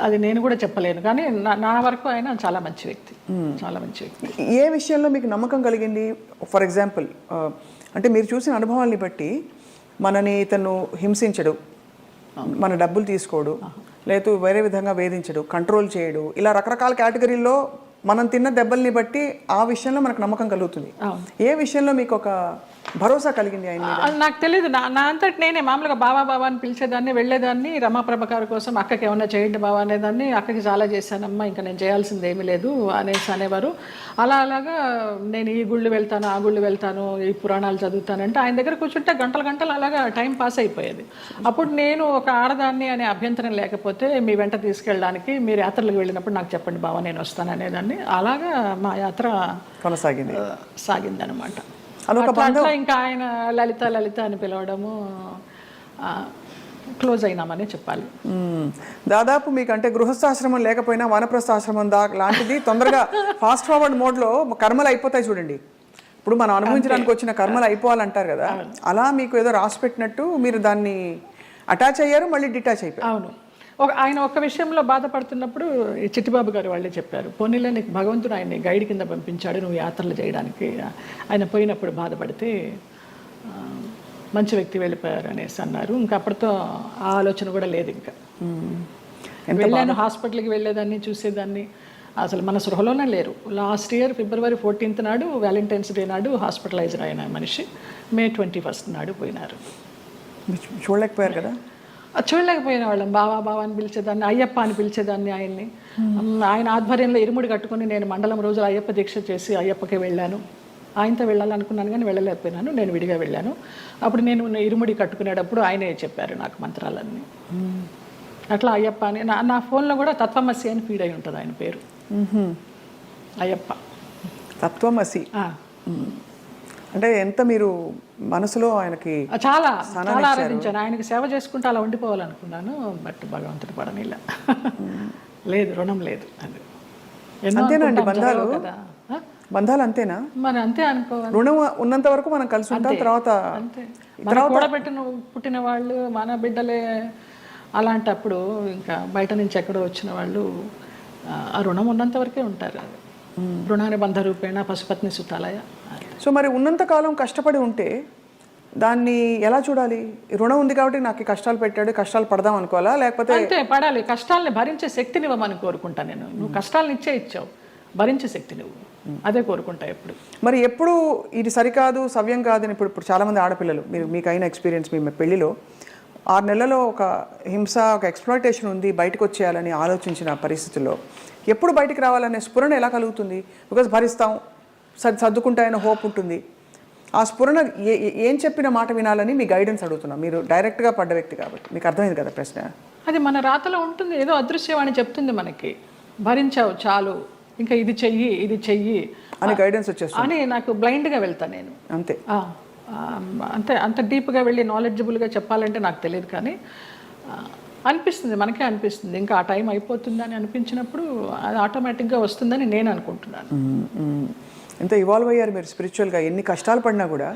అది నేను కూడా చెప్పలేను. కానీ నా వరకు ఆయన చాలా మంచి వ్యక్తి, చాలా మంచి వ్యక్తి. ఏ విషయంలో మీకు నమ్మకం కలిగింది? ఫర్ ఎగ్జాంపుల్, అంటే మీరు చూసిన అనుభవాల్ని బట్టి మనని ఇతను హింసించడు, మన డబ్బులు తీసుకోడు, లేదు వేరే విధంగా వేధించడు, కంట్రోల్ చేయడు, ఇలా రకరకాల కేటగిరీల్లో మనం తిన్న దెబ్బల్ని బట్టి ఆ విషయంలో మనకు నమ్మకం కలుగుతుంది. ఏ విషయంలో మీకు ఒక భరోసా కలిగింది ఆయన? నాకు తెలియదు, నా అంతటి నేనే మామూలుగా బావా బావా అని పిలిచేదాన్ని, వెళ్ళేదాన్ని. రమాప్రభ గారి కోసం అక్కకి ఏమన్నా చేయండి బావా అనేదాన్ని. అక్కకి చాలా చేశానమ్మా, ఇంకా నేను చేయాల్సింది ఏమీ లేదు అనేవారు. అలాగా నేను ఈ గుళ్ళు వెళ్తాను, ఆ గుళ్ళు వెళ్తాను, ఈ పురాణాలు చదువుతానంటే ఆయన దగ్గర కూర్చుంటే గంటలు గంటలు అలాగా టైం పాస్ అయిపోయేది. అప్పుడు నేను ఒక ఆడదాన్ని అనే అభ్యంతరం లేకపోతే మీ వెంట తీసుకెళ్ళడానికి, మీరు యాత్రలకు వెళ్ళినప్పుడు నాకు చెప్పండి బావా నేను వస్తాను అనేదాన్ని. అలాగా మా యాత్ర సాగిందనమాట. అట్లా ఇంకా ఆయన లలిత లలిత అని పిలవడము, క్లోజ్ అయినామని చెప్పాలి. దాదాపు మీకు అంటే గృహస్థాశ్రమం లేకపోయినా వానప్రస్థాశ్రమం లాంటిది తొందరగా ఫాస్ట్ ఫార్వర్డ్ మోడ్లో కర్మలు అయిపోతాయి చూడండి. ఇప్పుడు మనం అనుభవించడానికి వచ్చిన కర్మలు అయిపోవాలంటారు కదా, అలా మీకు ఏదో రాసి పెట్టినట్టు మీరు దాన్ని అటాచ్ అయ్యారు, మళ్ళీ డిటాచ్ అయిపోయారు. అవును. ఆయన ఒక్క విషయంలో బాధపడుతున్నప్పుడు చిట్టిబాబు గారు వాళ్ళే చెప్పారు, పోనీలే నీకు భగవంతుడు ఆయన్ని గైడ్ కింద పంపించాడు నువ్వు యాత్రలు చేయడానికి. ఆయన పోయినప్పుడు బాధపడితే మంచి వ్యక్తి వెళ్ళిపోయారు అనేసి అన్నారు. ఇంకా అప్పటితో ఆ ఆలోచన కూడా లేదు. ఇంకా వెళ్ళాను, హాస్పిటల్కి వెళ్ళేదాన్ని, చూసేదాన్ని, అసలు మన సృహలోనే లేరు. లాస్ట్ ఇయర్ February 14th నాడు, వ్యాలంటైన్స్ డే నాడు హాస్పిటలైజ్డ్ అయిన మనిషి May 21st నాడు పోయినారు. చూడలేకపోయారు కదా? చూడలేకపోయిన వాళ్ళం. బావా బావా అని పిలిచేదాన్ని, అయ్యప్ప అని పిలిచేదాన్ని ఆయన్ని. ఆయన ఆధ్వర్యంలో ఇరుముడి కట్టుకుని నేను మండలం రోజులు అయ్యప్ప దీక్ష చేసి అయ్యప్పకి వెళ్ళాను. ఆయనతో వెళ్ళాలనుకున్నాను కానీ వెళ్ళలేకపోయినాను, నేను విడిగా వెళ్ళాను. అప్పుడు నేను ఇరుముడి కట్టుకునేటప్పుడు ఆయనే చెప్పారు నాకు మంత్రాలన్నీ. అట్లా అయ్యప్ప అని నా ఫోన్లో కూడా తత్వమసి అని ఫీడ్ అయి ఉంటుంది ఆయన పేరు, అయ్యప్ప తత్వమసి. అంటే ఎంత మీరు మనసులో ఆయనకి చాలా చాలా ఆరాధించాను. ఆయనకి సేవ చేసుకుంటూ అలా ఉండిపోవాలనుకున్నాను, బట్ భగవంతుడి పడనిలా. లేదు, రుణం లేదు. అది అంతేనండి, బంధాలు బంధాలు అంతేనా? మరి అంతే అనుకోవాలి. రుణం ఉన్నంత వరకు మనం కలిసి ఉంటాం, తర్వాత అంతే. కూడబెట్టిన పుట్టిన వాళ్ళు మన బిడ్డలే. అలాంటప్పుడు ఇంకా బయట నుంచి ఎక్కడో వచ్చిన వాళ్ళు ఆ రుణం ఉన్నంత వరకే ఉంటారు. రుణాన్ని బంధ రూపేణ పశుపత్ని సుతాలయ. సో మరి ఉన్నంతకాలం కష్టపడి ఉంటే దాన్ని ఎలా చూడాలి? రుణం ఉంది కాబట్టి నాకు కష్టాలు పెట్టాడు, కష్టాలు పడదాం అనుకోవాలా? లేకపోతే అంతే, పడాలి. కష్టాలని భరించే శక్తిని ఇవ్వమని కోరుకుంటా నేను. నువ్వు కష్టాలను ఇచ్చావు, భరించే శక్తి నువ్వు, అదే కోరుకుంటా ఎప్పుడు. మరి ఎప్పుడు ఇది సరికాదు, సవ్యం కాదని ఇప్పుడు చాలామంది ఆడపిల్లలు, మీకు అయిన ఎక్స్పీరియన్స్, మీ పెళ్లిలో 6 నెలలలో ఒక హింస, ఒక ఎక్స్‌ప్లాయిటేషన్ ఉంది, బయటకు వచ్చేయాలని ఆలోచించిన పరిస్థితుల్లో ఎప్పుడు బయటికి రావాలనే స్ఫురణ ఎలా కలుగుతుంది? బికాజ్ భరిస్తాం, సర్దుకుంటాయన్న హోప్ ఉంటుంది. ఆ స్ఫురణ ఏం చెప్పిన మాట వినాలని మీ గైడెన్స్ అడుగుతున్నా. మీరు డైరెక్ట్గా పడ్డ వ్యక్తి కాబట్టి మీకు అర్థమైంది కదా ప్రశ్న. అది మన రాతలో ఉంటుంది, ఏదో అదృశ్యవాణి చెప్తుంది మనకి, భరించావు చాలు, ఇంకా ఇది చెయ్యి అని గైడెన్స్ వచ్చేస్తుంది అని. నాకు బ్లైండ్గా వెళ్తాను నేను అంతే. అంతే, అంత డీప్గా వెళ్ళి నాలెడ్జబుల్గా చెప్పాలంటే నాకు తెలియదు, కానీ అనిపిస్తుంది, మనకే అనిపిస్తుంది. ఇంకా ఆ టైం అయిపోతుందని అనిపించినప్పుడు అది ఆటోమేటిక్గా వస్తుందని నేను అనుకుంటున్నాను. ఎంత ఇవాల్వ్ అయ్యారు మీరు స్పిరిచువల్గా, ఎన్ని కష్టాలు పడినా కూడా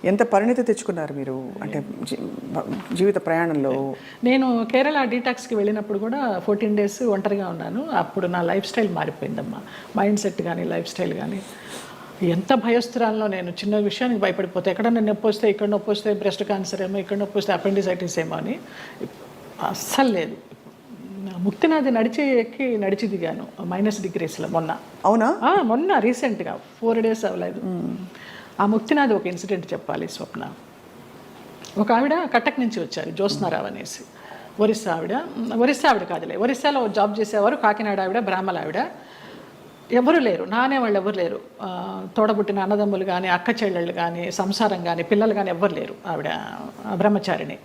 ఎంత పరిణితి తెచ్చుకున్నారు మీరు అంటే జీవిత ప్రయాణంలో. నేను కేరళ డీటాక్స్కి వెళ్ళినప్పుడు కూడా 14 days ఒంటరిగా ఉన్నాను. అప్పుడు నా లైఫ్ స్టైల్ మారిపోయిందమ్మా, మైండ్ సెట్ కానీ లైఫ్ స్టైల్ కానీ. ఎంత భయస్తురాల్లో నేను, చిన్న విషయానికి భయపడిపోతే, ఎక్కడన్నా నొప్పి వస్తే, ఇక్కడ నొప్పి వస్తే బ్రెస్ట్ క్యాన్సర్ ఏమో, ఇక్కడ నొప్పి వస్తే అపెండిసైటిస్ ఏమో అని అస్సలు లేదు. ముక్తినాథ్ నడిచి దిగాను -degreesలో మొన్న. అవునా? మొన్న రీసెంట్గా 4 days అవ్వలేదు. ఆ ముక్తినాథ్ ఒక ఇన్సిడెంట్ చెప్పాలి స్వప్న. ఒక ఆవిడ కటక్ నుంచి వచ్చారు, జ్యోత్స్నారావు అనేసి, ఒరిస్సా ఆవిడ కాదులే, ఒరిస్సాలో జాబ్ చేసేవారు, కాకినాడ ఆవిడ, బ్రాహ్మణ ఆవిడ. ఎవరు లేరు, నానే వాళ్ళు ఎవరు లేరు, తోడబుట్టిన అన్నదమ్ములు కానీ, అక్క చెల్లెళ్ళు కానీ, సంసారం కానీ, పిల్లలు కానీ ఎవ్వరు లేరు. ఆవిడ బ్రహ్మచారిణి.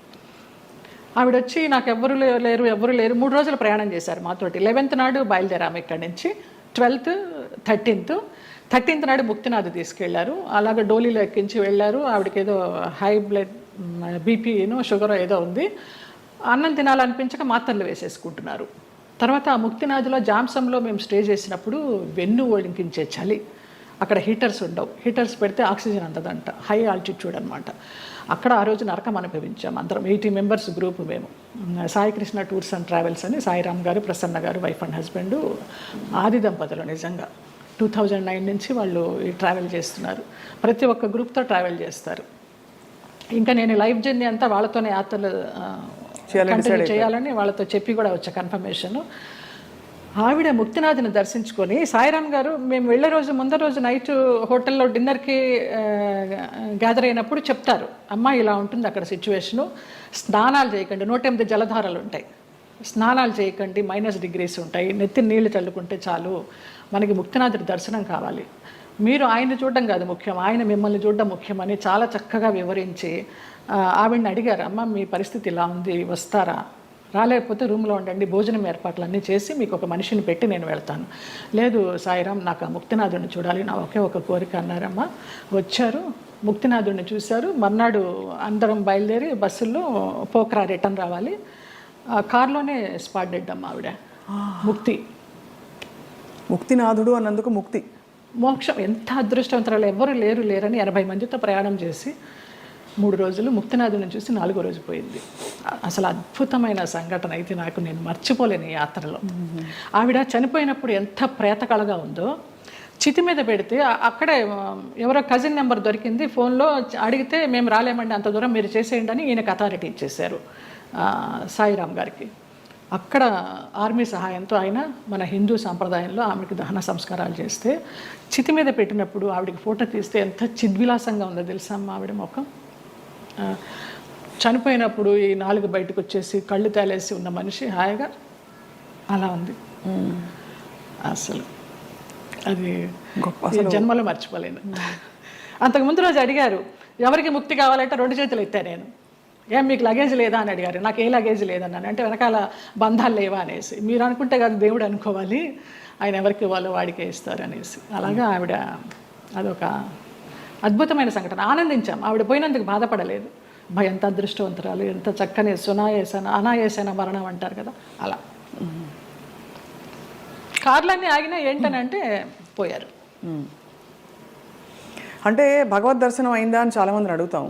ఆవిడ వచ్చి నాకు ఎవరు లేరు 3 రోజులు ప్రయాణం చేశారు మాతోటి. 11th నాడు బయలుదేరాము ఇక్కడి నుంచి, 12th, 13th నాడు ముక్తినాథ్ తీసుకెళ్లారు. అలాగే డోలీలో ఎక్కించి వెళ్ళారు. ఆవిడకి ఏదో హై బ్లడ్ బీపీను షుగర్ ఏదో ఉంది. అన్నం తినాలనిపించక మాత్రలు వేసేసుకుంటున్నారు. తర్వాత ఆ ముక్తినాథ్లో జామ్సంలో మేము స్టే చేసినప్పుడు వెన్ను వణికించే చలి, అక్కడ హీటర్స్ ఉండవు, హీటర్స్ పెడితే ఆక్సిజన్ అందదంట, హై ఆల్టిట్యూడ్ అనమాట. అక్కడ ఆ రోజు నరకం అనుభవించాం అందరం, 80 members గ్రూప్ మేము. Sai Krishna tours and travels అని సాయిరామ్ గారు, ప్రసన్న గారు, వైఫ్ అండ్ హస్బెండ్, ఆది దంపతులు. నిజంగా 2009 నుంచి వాళ్ళు ఈ ట్రావెల్ చేస్తున్నారు. ప్రతి ఒక్క గ్రూప్తో ట్రావెల్ చేస్తారు. ఇంకా నేను లైఫ్ జర్నీ అంతా వాళ్ళతోనే యాత్రలు కంటిన్యూ చేయాలని వాళ్ళతో చెప్పి కూడా వచ్చా కన్ఫర్మేషన్. ఆవిడ ముక్తినాథ్ని దర్శించుకొని, సాయిరామ్ గారు మేము వెళ్ళే రోజు ముందర రోజు నైట్ హోటల్లో డిన్నర్కి గ్యాదర్ అయినప్పుడు చెప్తారు, అమ్మ ఇలా ఉంటుంది అక్కడ సిచ్యువేషను, స్నానాలు చేయకండి, 108 జలధారలు ఉంటాయి, స్నానాలు చేయకండి, -degrees ఉంటాయి, నెత్తి నీళ్లు చల్లుకుంటే చాలు, మనకి ముక్తినాథుడి దర్శనం కావాలి, మీరు ఆయన్ని చూడడం కాదు ముఖ్యం, ఆయన మిమ్మల్ని చూడడం ముఖ్యమని చాలా చక్కగా వివరించి ఆవిడని అడిగారు, అమ్మ మీ పరిస్థితి ఇలా ఉంది, వస్తారా, రాలేకపోతే రూమ్లో ఉండండి, భోజనం ఏర్పాట్లన్నీ చేసి మీకు ఒక మనిషిని పెట్టి నేను వెళ్తాను. లేదు సాయిరామ్, నాకు ఆ ముక్తినాథుడిని చూడాలి, నా ఒకే ఒక కోరిక అన్నారమ్మ. వచ్చారు, ముక్తినాథుడిని చూశారు. మర్నాడు అందరం బయలుదేరి బస్సుల్లో పోక్రా రిటర్న్ రావాలి. కార్లోనే స్పాట్ డెడ్ అమ్మ ఆవిడ. ముక్తినాథుడు అన్నందుకు ముక్తి, మోక్షం. ఎంత అదృష్టవంతరాలు, ఎవ్వరు లేరని 80 మందితో ప్రయాణం చేసి 3 రోజులు ముక్తినాథుని చూసి 4వ రోజు పోయింది. అసలు అద్భుతమైన సంఘటన అయితే నాకు, నేను మర్చిపోలేను ఈ యాత్రలో. ఆవిడ చనిపోయినప్పుడు ఎంత ప్రేతకళగా ఉందో, చితి మీద పెడితే అక్కడే ఎవరో కజిన్ నెంబర్ దొరికింది, ఫోన్లో అడిగితే మేము రాలేమండి అంత దూరం, మీరు చేసేయండి అని ఈయనకు అథారిటీ ఇచ్చేశారు సాయిరామ్ గారికి. అక్కడ ఆర్మీ సహాయంతో ఆయన మన హిందూ సాంప్రదాయంలో ఆమెకి దహన సంస్కారాలు చేస్తే, చితి మీద పెట్టినప్పుడు ఆవిడకి ఫోటో తీస్తే ఎంత చిద్విలాసంగా ఉందో తెలుసా అమ్మ ఆవిడ ముఖం. చనిపోయినప్పుడు ఈ 4 బయటకు వచ్చేసి కళ్ళు తేలేసి ఉన్న మనిషి హాయిగా అలా ఉంది. అసలు అది జన్మలో మర్చిపోలేను. అంతకుముందు రోజు అడిగారు, ఎవరికి ముక్తి కావాలంటే 2 చేతులు ఎత్తా నేను, ఏం మీకు లగేజ్ లేదా అని అడిగారు. నాకు ఏ లగేజ్ లేదన్నాను. అంటే వెనకాల బంధాలు లేవా అనేసి. మీరు అనుకుంటే కాదు దేవుడు అనుకోవాలి, ఆయన ఎవరికి ఇవ్వాలో వాడికే ఇస్తారు అనేసి. అలాగా ఆవిడ అదొక అద్భుతమైన సంఘటన. ఆనందించాం, ఆవిడ పోయినందుకు బాధపడలేదు. ఎంత అదృష్టవంతురాలు, ఎంత చక్కని అనాయాసన మరణం అంటారు కదా, అలా. కార్లన్నీ ఆగినా ఏంటనంటే పోయారు. అంటే భగవద్ దర్శనం అయిందా అని చాలా మందిని అడుగుతాం.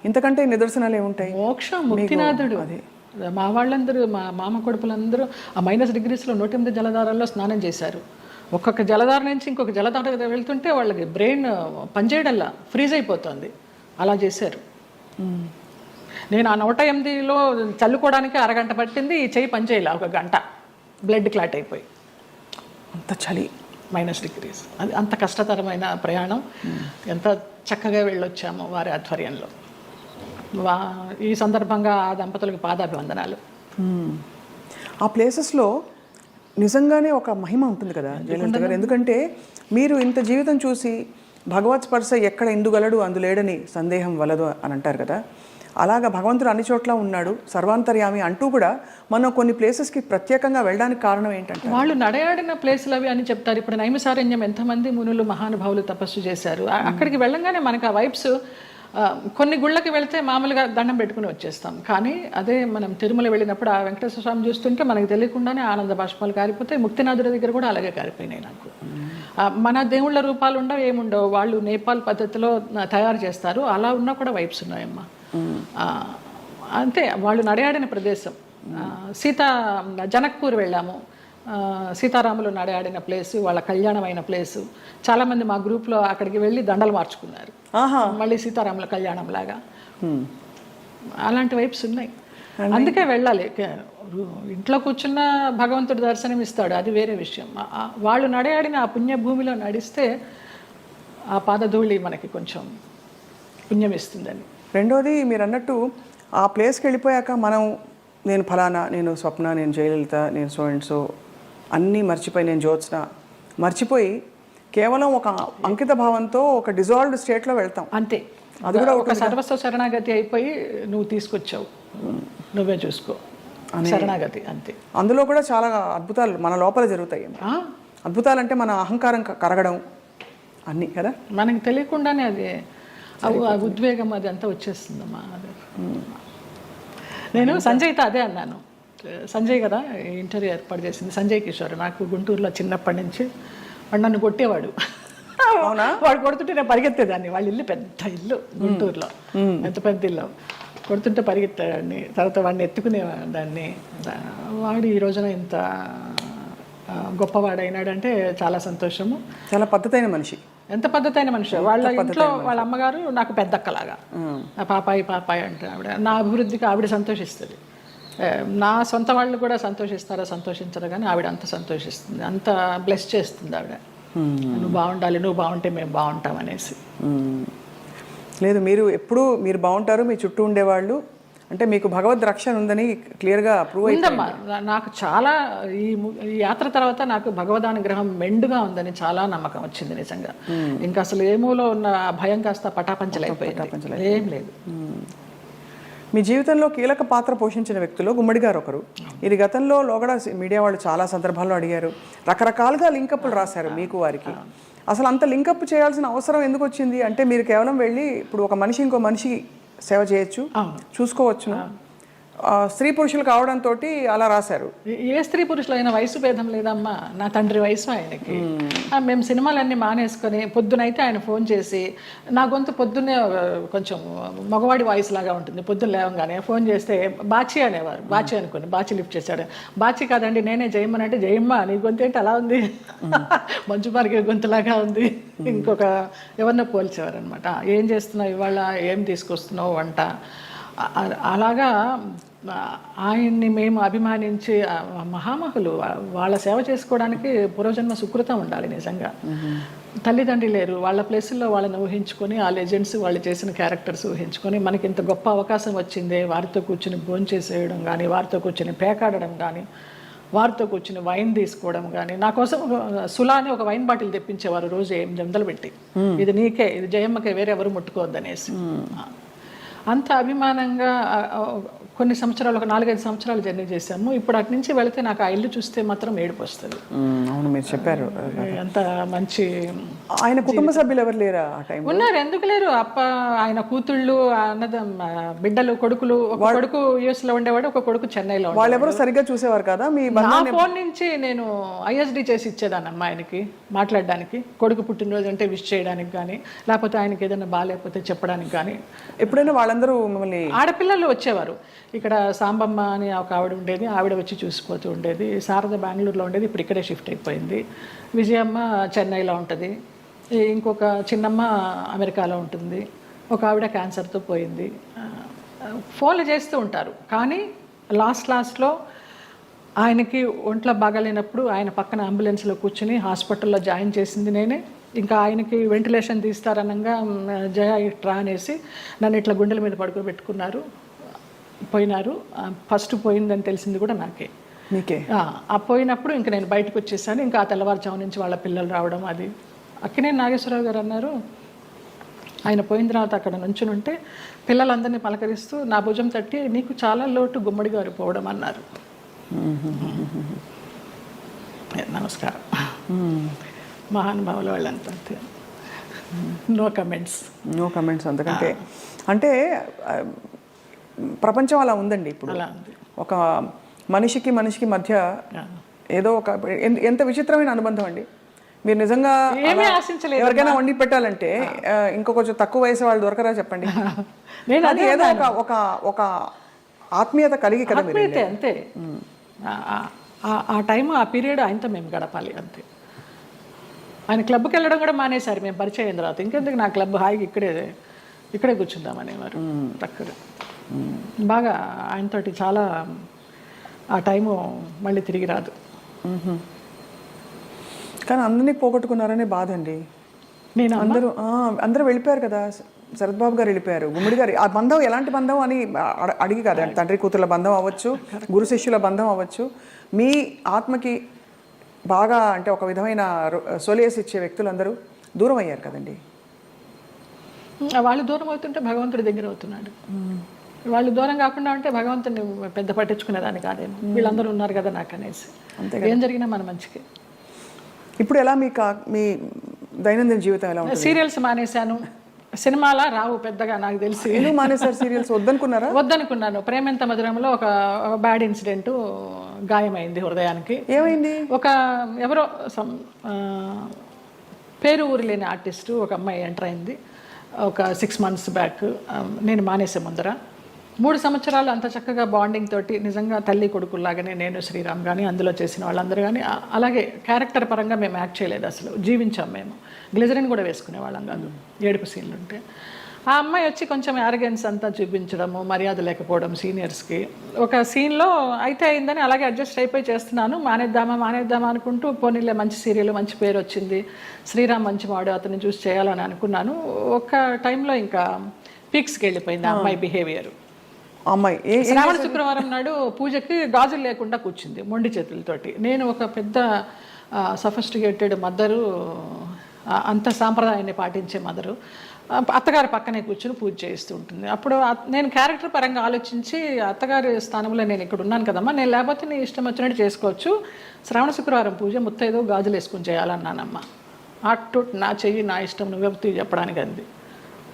ఇంతకంటే నిదర్శనాలు ఏముంటాయి? మోక్షం, ముక్తినాథుడు. మా వాళ్ళందరూ, మా మామ కొడుకులందరూ ఆ -degreesలో 108 జలధారాల్లో స్నానం చేశారు. ఒక్కొక్క జలధార నుంచి ఇంకొక జలధార వెళ్తుంటే వాళ్ళకి బ్రెయిన్ పనిచేయడంలా ఫ్రీజ్ అయిపోతుంది. అలా చేశారు. నేను ఆ 108లో చల్లుకోవడానికి అరగంట పట్టింది, ఈ చెయ్యి పనిచేయాల 1 గంట, బ్లడ్ క్లాట్ అయిపోయి. అంత చలి, -degrees. అది అంత కష్టతరమైన ప్రయాణం. ఎంత చక్కగా వెళ్ళొచ్చామో వారి ఆధ్వర్యంలో. ఈ సందర్భంగా ఆ దంపతులకు పాదాభివందనాలు. ఆ ప్లేసెస్లో నిజంగానే ఒక మహిమ ఉంటుంది కదా జయలలిత గారు. ఎందుకంటే మీరు ఇంత జీవితం చూసి భగవత్ స్పర్శ ఎక్కడ ఎందుగలడు అందులేడని సందేహం వలదు అని అంటారు కదా, అలాగా భగవంతుడు అన్ని చోట్ల ఉన్నాడు సర్వాంతర్యామి అంటూ కూడా మనం కొన్ని ప్లేసెస్కి ప్రత్యేకంగా వెళ్ళడానికి కారణం ఏంటంటే వాళ్ళు నడయాడిన ప్లేసులు అవి అని చెప్తారు. ఇప్పుడు నైమిసారణ్యం ఎంతమంది మునులు మహానుభావులు తపస్సు చేశారు. అక్కడికి వెళ్ళంగానే మనకు ఆ వైబ్స్, కొన్ని గుళ్ళకి వెళ్తే మామూలుగా దండం పెట్టుకుని వచ్చేస్తాం, కానీ అదే మనం తిరుమల వెళ్ళినప్పుడు ఆ వెంకటేశ్వర స్వామి చూస్తుంటే మనకు తెలియకుండానే ఆనంద బాష్పాలు కారిపోతాయి. ముక్తినాథుడి దగ్గర కూడా అలాగే కారిపోయినాయి నాకు. మన దేవుళ్ళ రూపాలు ఉండవు, ఏముండవు, వాళ్ళు నేపాల్ పద్ధతిలో తయారు చేస్తారు, అలా ఉన్నా కూడా వైబ్స్ ఉన్నాయమ్మా. అంతే, వాళ్ళు నడయాడిన ప్రదేశం. జనక్పూర్ వెళ్ళాము, సీతారాములు నడయాడిన ప్లేసు, వాళ్ళ కళ్యాణమైన ప్లేసు. చాలామంది మా గ్రూప్లో అక్కడికి వెళ్ళి దండలు మార్చుకున్నారు, మళ్ళీ సీతారాముల కళ్యాణం లాగా. అలాంటి వైబ్స్ ఉన్నాయి, అందుకే వెళ్ళాలి. ఇంట్లో కూర్చున్న భగవంతుడు దర్శనం ఇస్తాడు, అది వేరే విషయం. వాళ్ళు నడయాడిన ఆ పుణ్యభూమిలో నడిస్తే ఆ పాదధూళి మనకి కొంచెం పుణ్యం ఇస్తుందని. రెండోది మీరు అన్నట్టు ఆ ప్లేస్కి వెళ్ళిపోయాక నేను ఫలానా, నేను స్వప్న, నేను జయలలిత, నేను సో అండ్ సో అన్నీ మర్చిపోయి, నేను జ్యోత్స్న మర్చిపోయి కేవలం ఒక అంకిత భావంతో ఒక డిజాల్వ్డ్ స్టేట్లో వెళ్తాం. అంతే, అది కూడా ఒక సర్వస్వ శరణాగతి అయిపోయి నువ్వు తీసుకొచ్చావు, నువ్వే చూసుకో శరణాగతి, అంతే. అందులో కూడా చాలా అద్భుతాలు మన లోపల జరుగుతాయి. అద్భుతాలు అంటే మన అహంకారం కరగడం అన్నీ కదా, మనకి తెలియకుండానే అది ఉద్వేగం అది అంతా వచ్చేస్తుందమ్మా. అదే నేను సంజయ్తో అదే అన్నాను. సంజయ్ కదా ఇంటర్వ్యూ ఏర్పాటు చేసింది, సంజయ్ కిషోర్. నాకు గుంటూరులో చిన్నప్పటి నుంచి వాడు నన్ను కొట్టేవాడు. వాడు కొడుతుంటే నేను పరిగెత్తేదాన్ని. వాళ్ళ ఇల్లు పెద్ద ఇల్లు గుంటూరులో, ఎంత పెద్ద ఇల్లు. కొడుతుంటే పరిగెత్తాడాన్ని, తర్వాత వాడిని ఎత్తుకునేదాన్ని. వాడు ఈ రోజున ఇంత గొప్పవాడైనాడంటే చాలా సంతోషము. చాలా పద్ధతైన మనిషి, ఎంత పద్ధతైన మనిషి. వాళ్ళ ఇంట్లో వాళ్ళ అమ్మగారు నాకు పెద్దక్కలాగా, పాపాయి అంటే ఆవిడ. నా అభివృద్ధికి ఆవిడ సంతోషిస్తుంది. నా సొంత వాళ్ళు కూడా సంతోషించరు, కానీ ఆవిడ అంత సంతోషిస్తుంది, అంత బ్లెస్ చేస్తుంది ఆవిడ. నువ్వు బాగుండాలి, నువ్వు బాగుంటే మేము బాగుంటాం అనేసి. లేదు, మీరు బాగుంటారు, మీ చుట్టూ ఉండేవాళ్ళు అంటే మీకు భగవద్ రక్షణ ఉందని క్లియర్గా ప్రూవ్ అయిందమ్మా. నాకు చాలా ఈ యాత్ర తర్వాత నాకు భగవదానుగ్రహం మెండుగా ఉందని చాలా నమ్మకం వచ్చింది నిజంగా. ఇంకా అసలు ఏమూలో ఉన్న భయం కాస్త పటాపంచలైపోయింది, ఏం లేదు. మీ జీవితంలో కీలక పాత్ర పోషించిన వ్యక్తులు గుమ్మడి గారు ఒకరు. ఇది గతంలో లోగడ మీడియా వాళ్ళు చాలా సందర్భాల్లో అడిగారు, రకరకాలుగా లింకప్లు రాశారు మీకు వారికి. అసలు అంత లింకప్ చేయాల్సిన అవసరం ఎందుకు వచ్చింది? అంటే మీరు కేవలం వెళ్ళి ఇప్పుడు ఒక మనిషి ఇంకో మనిషి సేవ చేయొచ్చు, చూసుకోవచ్చును. స్త్రీ పురుషులు కావడంతో అలా రాశారు. ఏ స్త్రీ పురుషులైన వయసు భేదం లేదమ్మా. నా తండ్రి వయసు ఆయనకి. మేము సినిమాలన్నీ మానేసుకొని పొద్దునైతే ఆయన ఫోన్ చేసి, నా గొంతు పొద్దున్నే కొంచెం మగవాడి వాయిస్ లాగా ఉంటుంది. పొద్దున్న లేవగానే ఫోన్ చేస్తే బాచి అనేవారు. బాచి అనుకోండి, బాచి లిఫ్ట్ చేశాడు. బాచి కాదండి నేనే జయమ్మ అంటే, జయమ్మ నీ గొంతు ఏంటి అలా ఉంది, మంచు మార్గే గొంతులాగా ఉంది. ఇంకొక ఎవరినో పోల్చేవారు అనమాట. ఏం చేస్తున్నావు ఇవాళ, ఏం తీసుకొస్తున్నావు వంట, అలాగా ఆయన్ని మేము అభిమానించి మహామహులు. వాళ్ళ సేవ చేసుకోవడానికి పూర్వజన్మ సుకృతం ఉండాలి నిజంగా. తల్లిదండ్రి లేరు, వాళ్ళ ప్లేసుల్లో వాళ్ళని ఊహించుకొని, ఆ లెజెండ్స్ వాళ్ళు చేసిన క్యారెక్టర్స్ ఊహించుకొని మనకి ఇంత గొప్ప అవకాశం వచ్చిందే, వారితో కూర్చుని భోంచేసేయడం కానీ, వారితో కూర్చుని పేకాడడం కానీ, వారితో కూర్చుని వైన్ తీసుకోవడం కానీ. నా కోసం సులా అని ఒక వైన్ బాటిల్ తెప్పించేవారు రోజు 800 పెట్టి, ఇది నీకే, ఇది జయమ్మకే, వేరే ఎవరు ముట్టుకోవద్దనేసి. అంత అభిమానంగా కొన్ని సంవత్సరాలు, ఒక 4-5 సంవత్సరాలు జర్నీ చేశాము. ఇప్పుడు అటు నుంచి వెళితే నాకు ఆ ఇల్లు చూస్తే మాత్రం ఏడుపు వస్తుంది. అవును, మీరు చెప్పారు. ఎంత మంచి. ఆయన కుటుంబ సభ్యులు ఎవరు లేరా ఆ టైం? ఉన్నారు, ఎందుకు లేరు. ఆయన కూతుళ్ళు, బిడ్డలు, కొడుకులు. ఒక కొడుకు US లో ఉండేవాడు, ఒక కొడుకు చెన్నైలో. వాళ్ళెవరూ సరిగ్గా చూసేవారు కదా. నా ఫోన్ నుంచి నేను ISD చేసి ఇచ్చేదాన్ని అమ్మా ఆయనకి మాట్లాడడానికి. కొడుకు పుట్టినరోజు అంటే విష్ చేయడానికి కానీ, లేకపోతే ఆయనకి ఏదైనా బాగాలేకపోతే చెప్పడానికి కానీ. ఎప్పుడైనా వాళ్ళందరూ మిమ్మల్ని, ఆడపిల్లలు వచ్చేవారు. ఇక్కడ సాంబమ్మ అని ఒక ఆవిడ ఉండేది, ఆవిడ వచ్చి చూసిపోతూ ఉండేది. శారద బెంగళూరులో ఉండేది, ఇప్పుడు ఇక్కడే షిఫ్ట్ అయిపోయింది. విజయమ్మ చెన్నైలో ఉంటుంది, ఇంకొక చిన్నమ్మ అమెరికాలో ఉంటుంది, ఒక ఆవిడ క్యాన్సర్తో పోయింది. ఫోన్లు చేస్తూ ఉంటారు. కానీ లాస్ట్లో ఆయనకి ఒంట్లో బాగాలేనప్పుడు ఆయన పక్కన అంబులెన్స్లో కూర్చుని హాస్పిటల్లో జాయిన్ చేసింది నేనే. ఇంకా ఆయనకి వెంటిలేషన్ తీస్తారనగా జయ ఇట్రా అనేసి నన్ను ఇట్లా గుండెల మీద పడుకోబెట్టుకున్నారు, పోయినారు. ఫస్ట్ పోయిందని తెలిసింది కూడా నాకే. ఆ పోయినప్పుడు ఇంకా నేను బయటకు వచ్చేసాను. ఇంకా ఆ తెల్లవారుజాము నుంచి వాళ్ళ పిల్లలు రావడం, అది అక్కినేని నాగేశ్వరరావు గారు అన్నారు, ఆయన పోయిన తర్వాత అక్కడ నుంచుని ఉంటే పిల్లలందరినీ పలకరిస్తూ నా భుజం తట్టి నీకు చాలా లోటు గుమ్మడి గారు పోవడం అన్నారు. నమస్కారం. మహానుభావులు వాళ్ళంతా అంతే. No comments. అందుకంటే అంటే ప్రపంచం అలా ఉందండి ఇప్పుడు. అలా ఉంది. ఒక మనిషికి మధ్య ఏదో ఒక ఎంత విచిత్రమైన అనుబంధం అండి. మీరు నిజంగా ఏమీ ఆశించలేదు. ఎవరికైనా వండి పెట్టాలంటే ఇంకో కొంచెం తక్కువ వయసు వాళ్ళు దొరకరా చెప్పండి. అది ఏదో ఒక ఒక ఆత్మీయత కలిగి కదా మీరు. అంతే. ఆ టైం ఆ పీరియడ్ ఆయనతో మేము గడపాలి అంతే. ఆయన క్లబ్కి వెళ్ళడం కూడా మానేశారు మేము పరిచయం అయిన తర్వాత. ఇంకెందుకు నా క్లబ్, హాయిగా ఇక్కడే కూర్చుందామనేవారు తక్కువ. బాగా ఆయనతోటి చాలా ఆ టైము మళ్ళీ తిరిగి రాదు. కానీ అందరినీ పోగొట్టుకున్నారనే బాధ అండి. నేను అందరూ వెళ్ళిపోయారు కదా. శరత్ బాబు గారు వెళ్ళిపోయారు, గుమ్మడి గారు. ఆ బంధం ఎలాంటి బంధం అని అడిగి కాదు, తండ్రి కూతుర్ల బంధం అవ్వచ్చు, గురు శిష్యుల బంధం అవ్వచ్చు. మీ ఆత్మకి బాగా అంటే ఒక విధమైన సొలేస్ ఇచ్చే వ్యక్తులందరూ దూరం అయ్యారు కదండి. వాళ్ళు దూరం అవుతుంటే భగవంతుడి దగ్గర అవుతున్నాడు. వాళ్ళు దూరం కాకుండా ఉంటే భగవంతుడిని పెద్ద పట్టించుకునేదాన్ని కాదేమో. వీళ్ళందరూ ఉన్నారు కదా నాకు అనేసి. ఏం జరిగినా మన మంచికి. ఇప్పుడు ఎలా మీ దైనందిన జీవితం ఎలా ఉంటుంది? సీరియల్స్ మానేశాను. సినిమాలా రావు పెద్దగా నాకు తెలిసి. ఎందుకు మానేశారు సీరియల్స్? వద్దనుకున్నాను. ప్రేమెంత మధురంలో ఒక బ్యాడ్ ఇన్సిడెంట్, గాయమైంది హృదయానికి. ఏమైంది? ఎవరో పేరు ఊరు లేని ఆర్టిస్టు ఒక అమ్మాయి ఎంటర్ అయింది ఒక 6 months బ్యాక్. నేను మానేసే ముందర 3 సంవత్సరాలు అంత చక్కగా బాండింగ్ తోటి నిజంగా తల్లి కొడుకుల్లాగానే నేను, శ్రీరామ్ కానీ అందులో చేసిన వాళ్ళందరూ కానీ అలాగే క్యారెక్టర్ పరంగా మేము యాక్ట్ చేయలేదు అసలు. జీవించాం మేము. గ్లిజరిన్ కూడా వేసుకునే వాళ్ళం కాదు ఏడుపు సీన్లు ఉంటే. ఆ అమ్మాయి వచ్చి కొంచెం యారగెన్స్ అంతా చూపించడము, మర్యాద లేకపోవడం సీనియర్స్కి. ఒక సీన్లో అయితే అయిందని అలాగే అడ్జస్ట్ అయిపోయి చేస్తున్నాను. మానేద్దామా అనుకుంటూ పోనీలే మంచి సీరియల్, మంచి పేరు వచ్చింది, శ్రీరామ్ మంచి వాడు, అతన్ని చూసి చేయాలని అనుకున్నాను. ఒక టైంలో ఇంకా పీక్స్కి వెళ్ళిపోయింది ఆ అమ్మాయి బిహేవియర్. అమ్మాయి శ్రావణ శుక్రవారం నాడు పూజకి గాజులు లేకుండా కూర్చుంది మొండి చేతులతోటి. నేను ఒక పెద్ద సఫిస్టికేటెడ్ మదరు, అంత సాంప్రదాయాన్ని పాటించే మదరు, అత్తగారి పక్కనే కూర్చుని పూజ చేస్తూ ఉంటుంది. అప్పుడు నేను క్యారెక్టర్ పరంగా ఆలోచించి అత్తగారి స్థానంలో నేను ఇక్కడ ఉన్నాను కదమ్మా, నేను లేకపోతే నీ ఇష్టం వచ్చినట్టు చేసుకోవచ్చు, శ్రావణ శుక్రవారం పూజ ముత్తైదో గాజులు వేసుకుని చేయాలన్నానమ్మా. నా చెయ్యి నా ఇష్టం, నువ్వెవరితో చెప్పడానికి అంది,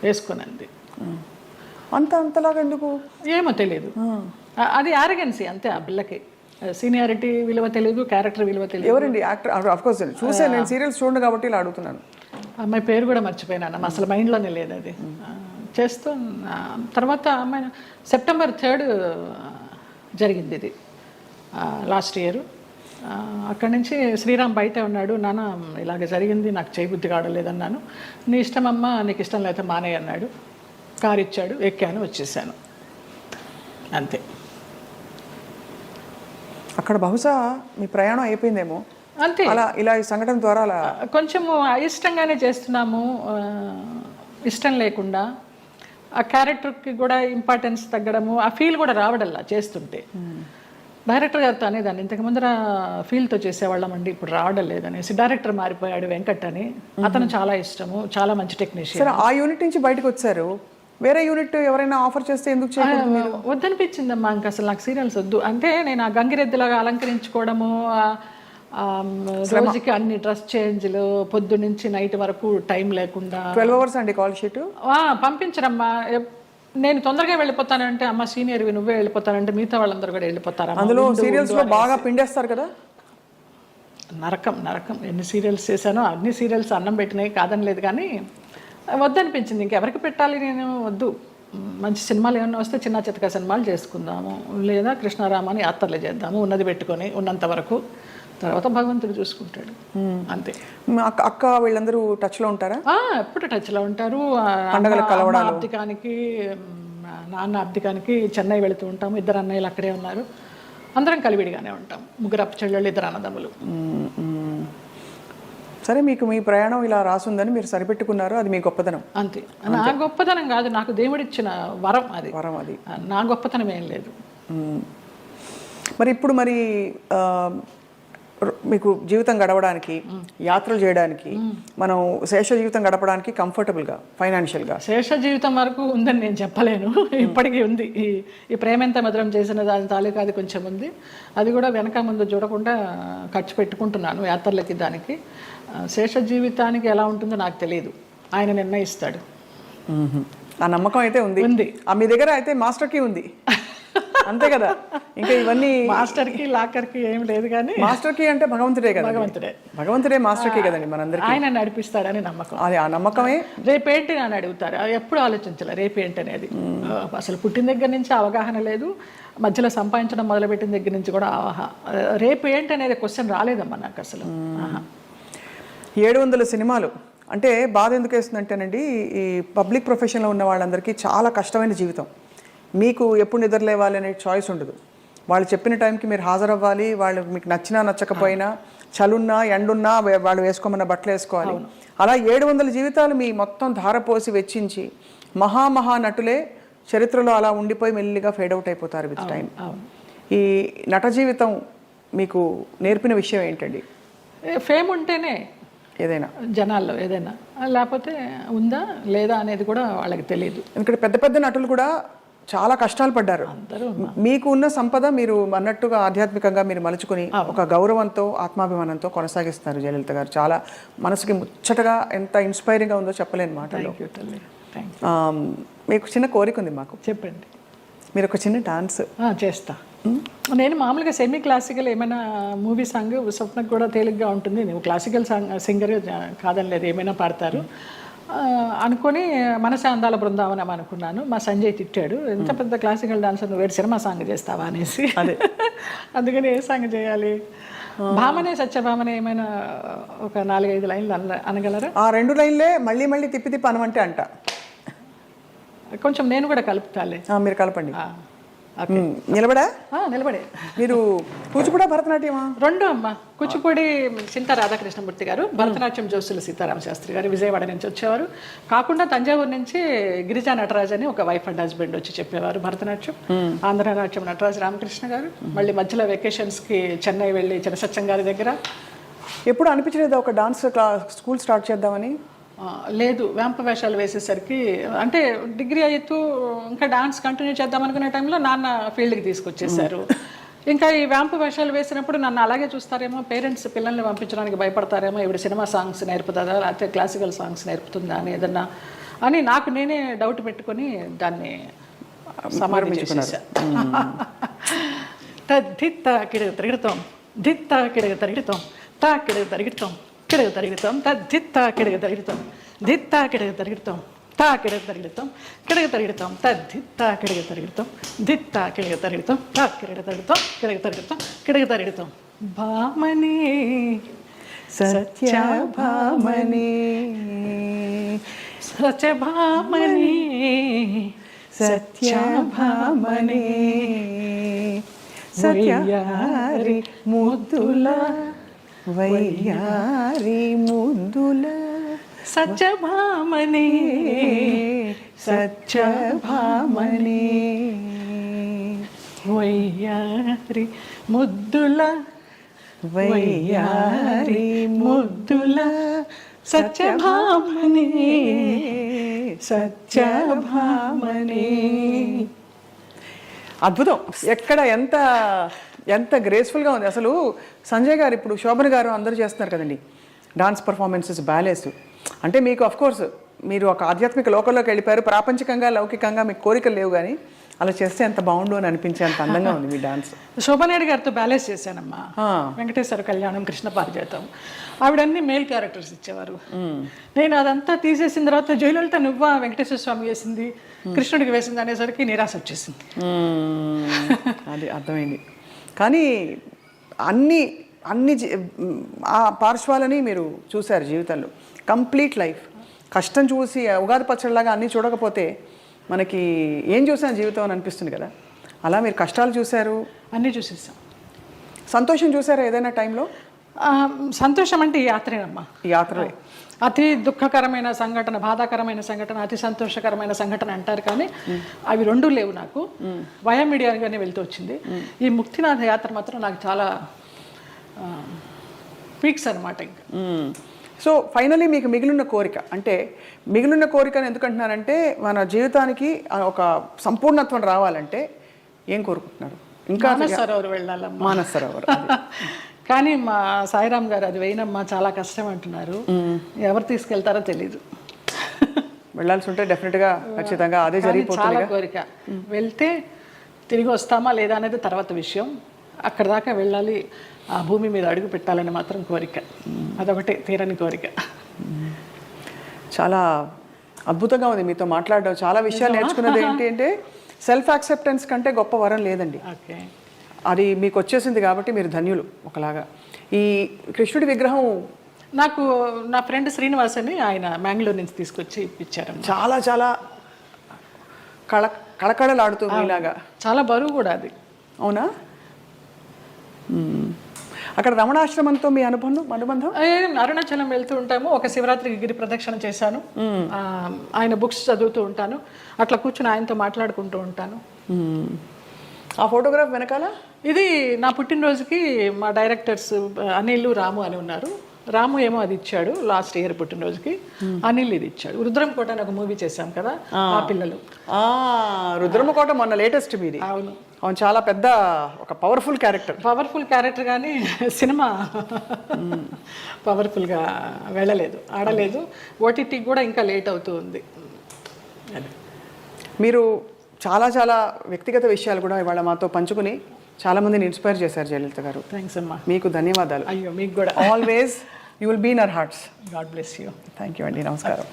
వేసుకునంది. అంతలాగా ఎందుకు ఏమో తెలియదు. అది ఆరగెన్సీ అంతే. ఆ పిల్లకి సీనియారిటీ విలువ తెలియదు, క్యారెక్టర్ విలువ తెలియదు. ఎవరండి యాక్టర్? ఆఫ్ కోర్స్ చూసే, నేను సీరియల్స్ చూడండి కాబట్టి ఇలా అడుగుతున్నాను. అమ్మాయి పేరు కూడా మర్చిపోయినాను, అసలు మైండ్లోనే లేదు అది. చేస్తూ తర్వాత అమ్మాయి September 3rd జరిగింది ఇది, లాస్ట్ ఇయర్. అక్కడి నుంచి శ్రీరామ్ బయట ఉన్నాడు. నాన్న ఇలాగ జరిగింది, నాకు చేయబుద్ధి కావడలేదన్నాను. నీ ఇష్టమమ్మా, నీకు ఇష్టం లేకపోతే మానే అన్నాడు. కారు ఇచ్చాడు, ఎక్కాను, వచ్చేసాను అంతే. అక్కడ బహుశా మీ ప్రయాణం అయిపోయిందేమో అంతే. అలా ఇలా ఈ సంఘటన ద్వారా అలా కొంచెము అయిష్టంగానే చేస్తున్నాము, ఇష్టం లేకుండా. ఆ క్యారెక్టర్కి కూడా ఇంపార్టెన్స్ తగ్గడము, ఆ ఫీల్ కూడా రావడల్లా చేస్తుంటే. డైరెక్టర్ గారితో అనేదాన్ని, ఇంతకు ముందర ఫీల్తో చేసేవాళ్ళం అండి, ఇప్పుడు రావడం లేదనేసి. డైరెక్టర్ మారిపోయాడు, వెంకట్ అని. అతను చాలా ఇష్టము, చాలా మంచి టెక్నీషియన్. ఆ యూనిట్ నుంచి బయటకు వచ్చారు, వేరే యూనిట్ ఎవరైనా ఆఫర్ చేస్తే ఎందుకు చేయకూడదు? వద్దనిపించిందమ్మా, ఇంక అసలు నాకు సీరియల్స్ వద్దు. అంటే నేను ఆ గంగిరెద్దులాగా అలంకరించుకోవడము, రోజుకి అన్ని డ్రెస్ చేంజ్లు, పొద్దు నుంచి నైట్ వరకు టైం లేకుండా. 12 hours అండి కాల్ షీట్. పంపించరమ్మా. నేను తొందరగా వెళ్ళిపోతానంటే, అమ్మ సీనియర్వి నువ్వే వెళ్ళిపోతానంటే మిగతా వాళ్ళందరూ కూడా వెళ్ళిపోతారు. అందులో సీరియల్స్ లో బాగా పిండేస్తారు కదా. నరకం. ఎన్ని సీరియల్స్ చేశానో అన్ని సీరియల్స్ అన్నం పెట్టినాయి, కాదని లేదు. కానీ వద్దనిపించింది, ఇంకెవరికి పెట్టాలి, నేను వద్దు. మంచి సినిమాలు ఏమన్నా వస్తే చిన్న చితక సినిమాలు చేసుకుందాము, లేదా కృష్ణారామాని యాత్రలు చేద్దాము, ఉన్నది పెట్టుకొని ఉన్నంత వరకు. తర్వాత భగవంతుడు చూసుకుంటాడు అంతే. అక్క వీళ్ళందరూ టచ్లో ఉంటారా? ఎప్పుడు టచ్లో ఉంటారు. అబ్దికానికి, నాన్న అబ్దికానికి చెన్నై వెళుతూ ఉంటాము. 2 అన్నయ్యలు అక్కడే ఉన్నారు. అందరం కలివిడిగానే ఉంటాం. 3 చెల్లెళ్ళు, 2 అన్నదమ్ములు. సరే, మీకు మీ ప్రయాణం ఇలా రాసుందని మీరు సరిపెట్టుకున్నారు, అది మీ గొప్పతనం అంతే. నా గొప్పతనం కాదు, నాకు దేవుడిచ్చిన వరం అది. నా గొప్పతనం ఏం లేదు. మరి ఇప్పుడు మీకు జీవితం గడవడానికి, యాత్రలు చేయడానికి, మనం శేష జీవితం గడపడానికి కంఫర్టబుల్గా ఫైనాన్షియల్గా? శేష జీవితం వరకు ఉందని నేను చెప్పలేను, ఇప్పటికీ ఉంది. ఈ ప్రేమెంత మధురం చేసిన దాని తాలూకా అది కొంచెం ఉంది. అది కూడా వెనక ముందు చూడకుండా ఖర్చు పెట్టుకుంటున్నాను యాత్రలకి దానికి. శేష జీవితానికి ఎలా ఉంటుందో నాకు తెలియదు, ఆయన నిర్ణయిస్తాడు. ఆ నమ్మకం అయితే ఉంది. మీ దగ్గర అయితే మాస్టర్ కీ ఉంది అంతే కదా? ఇంకా ఇవన్నీ మాస్టర్కి లాకర్కి ఏం లేదు, కానీ మాస్టర్ కీ అంటే భగవంతుడే కదా. భగవంతుడే మాస్టర్ కీ కదండి మనందరికీ. ఆయన నడిపిస్తాడని నమ్మకం. అది ఆ నమ్మకమే. రేపేంటి అని అడుగుతారు, ఎప్పుడు ఆలోచించాలి రేపేంటి అనేది. అసలు పుట్టిన దగ్గర నుంచి అవగాహన లేదు, మధ్యలో సంపాదించడం మొదలుపెట్టిన దగ్గర నుంచి కూడా రేపు ఏంటి అనేది క్వశ్చన్ రాలేదమ్మా నాకు అసలు. 700 సినిమాలు అంటే బాధ ఎందుకు వేస్తుందంటేనండి, ఈ పబ్లిక్ ప్రొఫెషన్లో ఉన్న వాళ్ళందరికీ చాలా కష్టమైన జీవితం. మీకు ఎప్పుడు నిద్రలేవాలి అనే చాయిస్ ఉండదు. వాళ్ళు చెప్పిన టైంకి మీరు హాజరవ్వాలి. వాళ్ళు మీకు నచ్చినా నచ్చకపోయినా, చలున్నా ఎండున్నా వాళ్ళు వేసుకోమన్న బట్టలు వేసుకోవాలి. అలా 700 జీవితాలు మీ మొత్తం ధారపోసి వెచ్చించి మహా నటులే చరిత్రలో అలా ఉండిపోయి మెల్లిగా ఫేడ్ అవుట్ అయిపోతారు విత్ టైం. ఈ నట జీవితం మీకు నేర్పిన విషయం ఏంటండి? ఫేమ్ ఉంటేనే ఏదైనా జనాల్లో ఏదైనా, లేకపోతే ఉందా లేదా అనేది కూడా వాళ్ళకి తెలియదు. ఎందుకంటే పెద్ద పెద్ద నటులు కూడా చాలా కష్టాలు పడ్డారు. మీకు ఉన్న సంపద మీరు అన్నట్టుగా ఆధ్యాత్మికంగా మీరు మలుచుకుని ఒక గౌరవంతో ఆత్మాభిమానంతో కొనసాగిస్తున్నారు జయలలిత గారు. చాలా మనసుకి ముచ్చటగా ఎంత ఇన్స్పైరింగ్గా ఉందో చెప్పలేని మాటలు. మీకు చిన్న కోరిక ఉంది మాకు. చెప్పండి. మీరు ఒక చిన్న డాన్స్ చేస్తా. నేను మామూలుగా సెమీ క్లాసికల్ ఏమైనా మూవీ సాంగ్ స్వప్నకు కూడా తేలిగ్గా ఉంటుంది. నువ్వు క్లాసికల్ సింగర్ కాదని లేదు, ఏమైనా పాడతారు అనుకొని మనసే అందాల బృందావనం అనుకున్నాను. మా సంజయ్ తిట్టాడు, ఎంత పెద్ద క్లాసికల్ డాన్సర్ నువ్వు వేరు సినిమా సాంగ్ చేస్తావా అనేసి. అందుకని ఏ సాంగ్ చేయాలి? భామనే సత్యభామనే ఏమైనా ఒక 4-5 లైన్లు అనగలరా? ఆ 2 లైన్లే మళ్ళీ మళ్ళీ తిప్పి అనమంటే అంట. కొంచెం నేను కూడా కలుపుతాలే. మీరు కలపండి. నిలబడే మీరు కూచిపూడి భరతనాట్యమా? 2 అమ్మ. కూచిపూడి చింతా రాధాకృష్ణమూర్తి గారు, భరతనాట్యం జోసుల సీతారామ శాస్త్రి గారు విజయవాడ నుంచి వచ్చేవారు. కాకుండా తంజావూరు నుంచి గిరిజా నటరాజ్ అని ఒక వైఫ్ అండ్ హస్బెండ్ వచ్చి చెప్పేవారు భరతనాట్యం. ఆంధ్రనాట్యం నటరాజ్ రామకృష్ణ గారు. మళ్ళీ మధ్యలో వెకేషన్స్కి చెన్నై వెళ్ళి చినసత్యం గారి దగ్గర. ఎప్పుడు అనిపించలేదు ఒక డాన్స్ స్కూల్ స్టార్ట్ చేద్దామని? లేదు, వేంప వేషాలు వేసేసరికి, అంటే డిగ్రీ అవుతూ ఇంకా డాన్స్ కంటిన్యూ చేద్దాం అనుకునే టైంలో నాన్న ఫీల్డ్కి తీసుకొచ్చేసారు. ఇంకా ఈ వేంప వేషాలు వేసినప్పుడు నన్ను అలాగే చూస్తారేమో, పేరెంట్స్ పిల్లల్ని పంపించడానికి భయపడతారేమో, ఇప్పుడు సినిమా సాంగ్స్ నేర్పుతుందా లేకపోతే క్లాసికల్ సాంగ్స్ నేర్పుతుందా అని ఏదన్నా అని నాకు నేనే డౌట్ పెట్టుకొని దాన్ని సమారంభించేసాను. దిత్త కిడగ తిరుగుతాం, దిత్త కిడగ తిరుగుతాం, తా కిడగ తిరుగుతాం, కిడగ తిరుగుతాం, దిత్త కిడగ తిరుగుతాం, దిత్త కిడగ తిరుగుతాం, తా కిడగ తిరుగుతాం, కిడగ తిరుగుతాం, దిత్త కిడగ తిరుగుతాం, దిత్త కిడగ తిరుగుతాం, తా కిడగ తిరుగుతాం, కిడగ తిరుగుతాం, కిడగ తిరుగుతాం. భామని సత్యభామని సత్యభామని సత్యభామని సత్యారి ముద్దుల వయ్యారి ముద్దుల సత్యభామని సత్యభామని వయ్యారి ముద్దుల వయ్యారి ముద్దుల సత్యభామని సత్యభామని. అద్భుతం. ఎక్కడ ఎంత ఎంత గ్రేస్ఫుల్గా ఉంది అసలు. సంజయ్ గారు, ఇప్పుడు శోభన్ గారు అందరూ చేస్తున్నారు కదండి డాన్స్ పర్ఫార్మెన్సెస్, బ్యాలేస్. అంటే మీకు అఫ్కోర్స్ మీరు ఒక ఆధ్యాత్మిక లోకంలోకి వెళ్ళిపోయారు. ప్రాపంచికంగా లౌకికంగా మీకు కోరికలు లేవు, కానీ అలా చేస్తే ఎంత బాగుండు అని అనిపించే అంత అందంగా ఉంది మీ డాన్స్. శోభనాయుడు గారితో బ్యాలెన్స్ చేశానమ్మా. వెంకటేశ్వర కళ్యాణం, కృష్ణ పారిజాతం, ఆవిడన్నీ మేల్ క్యారెక్టర్స్ ఇచ్చేవారు. నేను అదంతా తీసేసిన తర్వాత జయలలిత నువ్వా వెంకటేశ్వర స్వామి వేసింది, కృష్ణుడికి వేసింది అనేసరికి నిరాశ వచ్చేసింది. అది అర్థమైంది. కానీ అన్ని అన్ని ఆ పార్శ్వాలని మీరు చూశారు జీవితంలో. కంప్లీట్ లైఫ్ కష్టం చూసి ఉగాది పచ్చడిలాగా అన్నీ చూడకపోతే మనకి ఏం చూసాను జీవితం అని అనిపిస్తుంది కదా. అలా మీరు కష్టాలు చూశారు, అన్నీ చూసేసాం. సంతోషం చూసారా ఏదైనా టైంలో? సంతోషం అంటే ఈ యాత్రేనమ్మా. ఈ యాత్రే అతి దుఃఖకరమైన సంఘటన, బాధాకరమైన సంఘటన, అతి సంతోషకరమైన సంఘటన అంటారు, కానీ అవి 2 లేవు నాకు. వయా మీడియాగానే వెళ్తూ వచ్చింది. ఈ ముక్తినాథ యాత్ర మాత్రం నాకు చాలా పీక్స్ అనమాట ఇంకా. సో ఫైనలీ మీకు మిగిలిన కోరిక అంటే మిగిలిన కోరికను ఎందుకంటున్నానంటే మన జీవితానికి ఒక సంపూర్ణత్వం రావాలంటే ఏం కోరుకుంటున్నారు? ఇంకా మానస్ సరోవర్ వెళ్ళాలమ్మా. మానస్ సరోవర్. కానీ మా సాయిరామ్ గారు అది వేయనమ్మా చాలా కష్టం అంటున్నారు. ఎవరు తీసుకెళ్తారో తెలీదు. వెళ్ళాల్సి ఉంటే డెఫినెట్గా ఖచ్చితంగా అదే చాలా జరిగిపోతుంది. కోరిక. వెళ్తే తిరిగి వస్తామా లేదా అనేది తర్వాత విషయం. అక్కడ దాకా వెళ్ళాలి, ఆ భూమి మీద అడుగు పెట్టాలని మాత్రం కోరిక. అదొకటే తీరని కోరిక. చాలా అద్భుతంగా ఉంది మీతో మాట్లాడడం. చాలా విషయాలు నేర్చుకున్నది ఏంటి అంటే సెల్ఫ్ యాక్సెప్టెన్స్ కంటే గొప్ప వరం లేదండి. ఓకే, అది మీకు వచ్చేసింది కాబట్టి మీరు ధన్యులు ఒకలాగా. ఈ కృష్ణుడి విగ్రహం నాకు నా ఫ్రెండ్ శ్రీనివాస్ అని ఆయన మ్యాంగ్లూర్ నుంచి తీసుకొచ్చి ఇప్పించారు. చాలా చాలా కళకళలాడుతుంది ఇలాగా. చాలా బరువు కూడా అది. అవునా? అక్కడ రమణాశ్రమంతో మీ అనుబంధం? అరుణాచలం వెళ్తూ ఉంటాము. ఒక శివరాత్రికి గిరి ప్రదక్షిణ చేశాను. ఆయన బుక్స్ చదువుతూ ఉంటాను. అట్లా కూర్చుని ఆయనతో మాట్లాడుకుంటూ ఉంటాను. ఆ ఫోటోగ్రాఫ్ వెనకాల ఇది నా పుట్టినరోజుకి మా డైరెక్టర్స్ అనిల్, రాము అని ఉన్నారు. రాము ఏమో అది ఇచ్చాడు లాస్ట్ ఇయర్ పుట్టినరోజుకి. అనిల్ ఇది ఇచ్చాడు. రుద్రంకోట అని ఒక మూవీ చేశాం కదా మా పిల్లలు. రుద్రమకోట మొన్న లేటెస్ట్ మీది. అవును, అవును, చాలా పెద్ద ఒక పవర్ఫుల్ క్యారెక్టర్ కానీ సినిమా పవర్ఫుల్గా వెళ్ళలేదు, ఆడలేదు. ఓటీటీ కూడా ఇంకా లేట్ అవుతూ ఉంది. మీరు చాలా చాలా వ్యక్తిగత విషయాలు కూడా ఇవాళ మాతో పంచుకుని చాలామందిని ఇన్స్పైర్ చేశారు జయలలిత గారు. థ్యాంక్స్ అమ్మా. మీకు ధన్యవాదాలు. అయ్యో మీకు కూడా. Always you will be in our hearts. God bless you. Thank you అండి. నమస్కారం.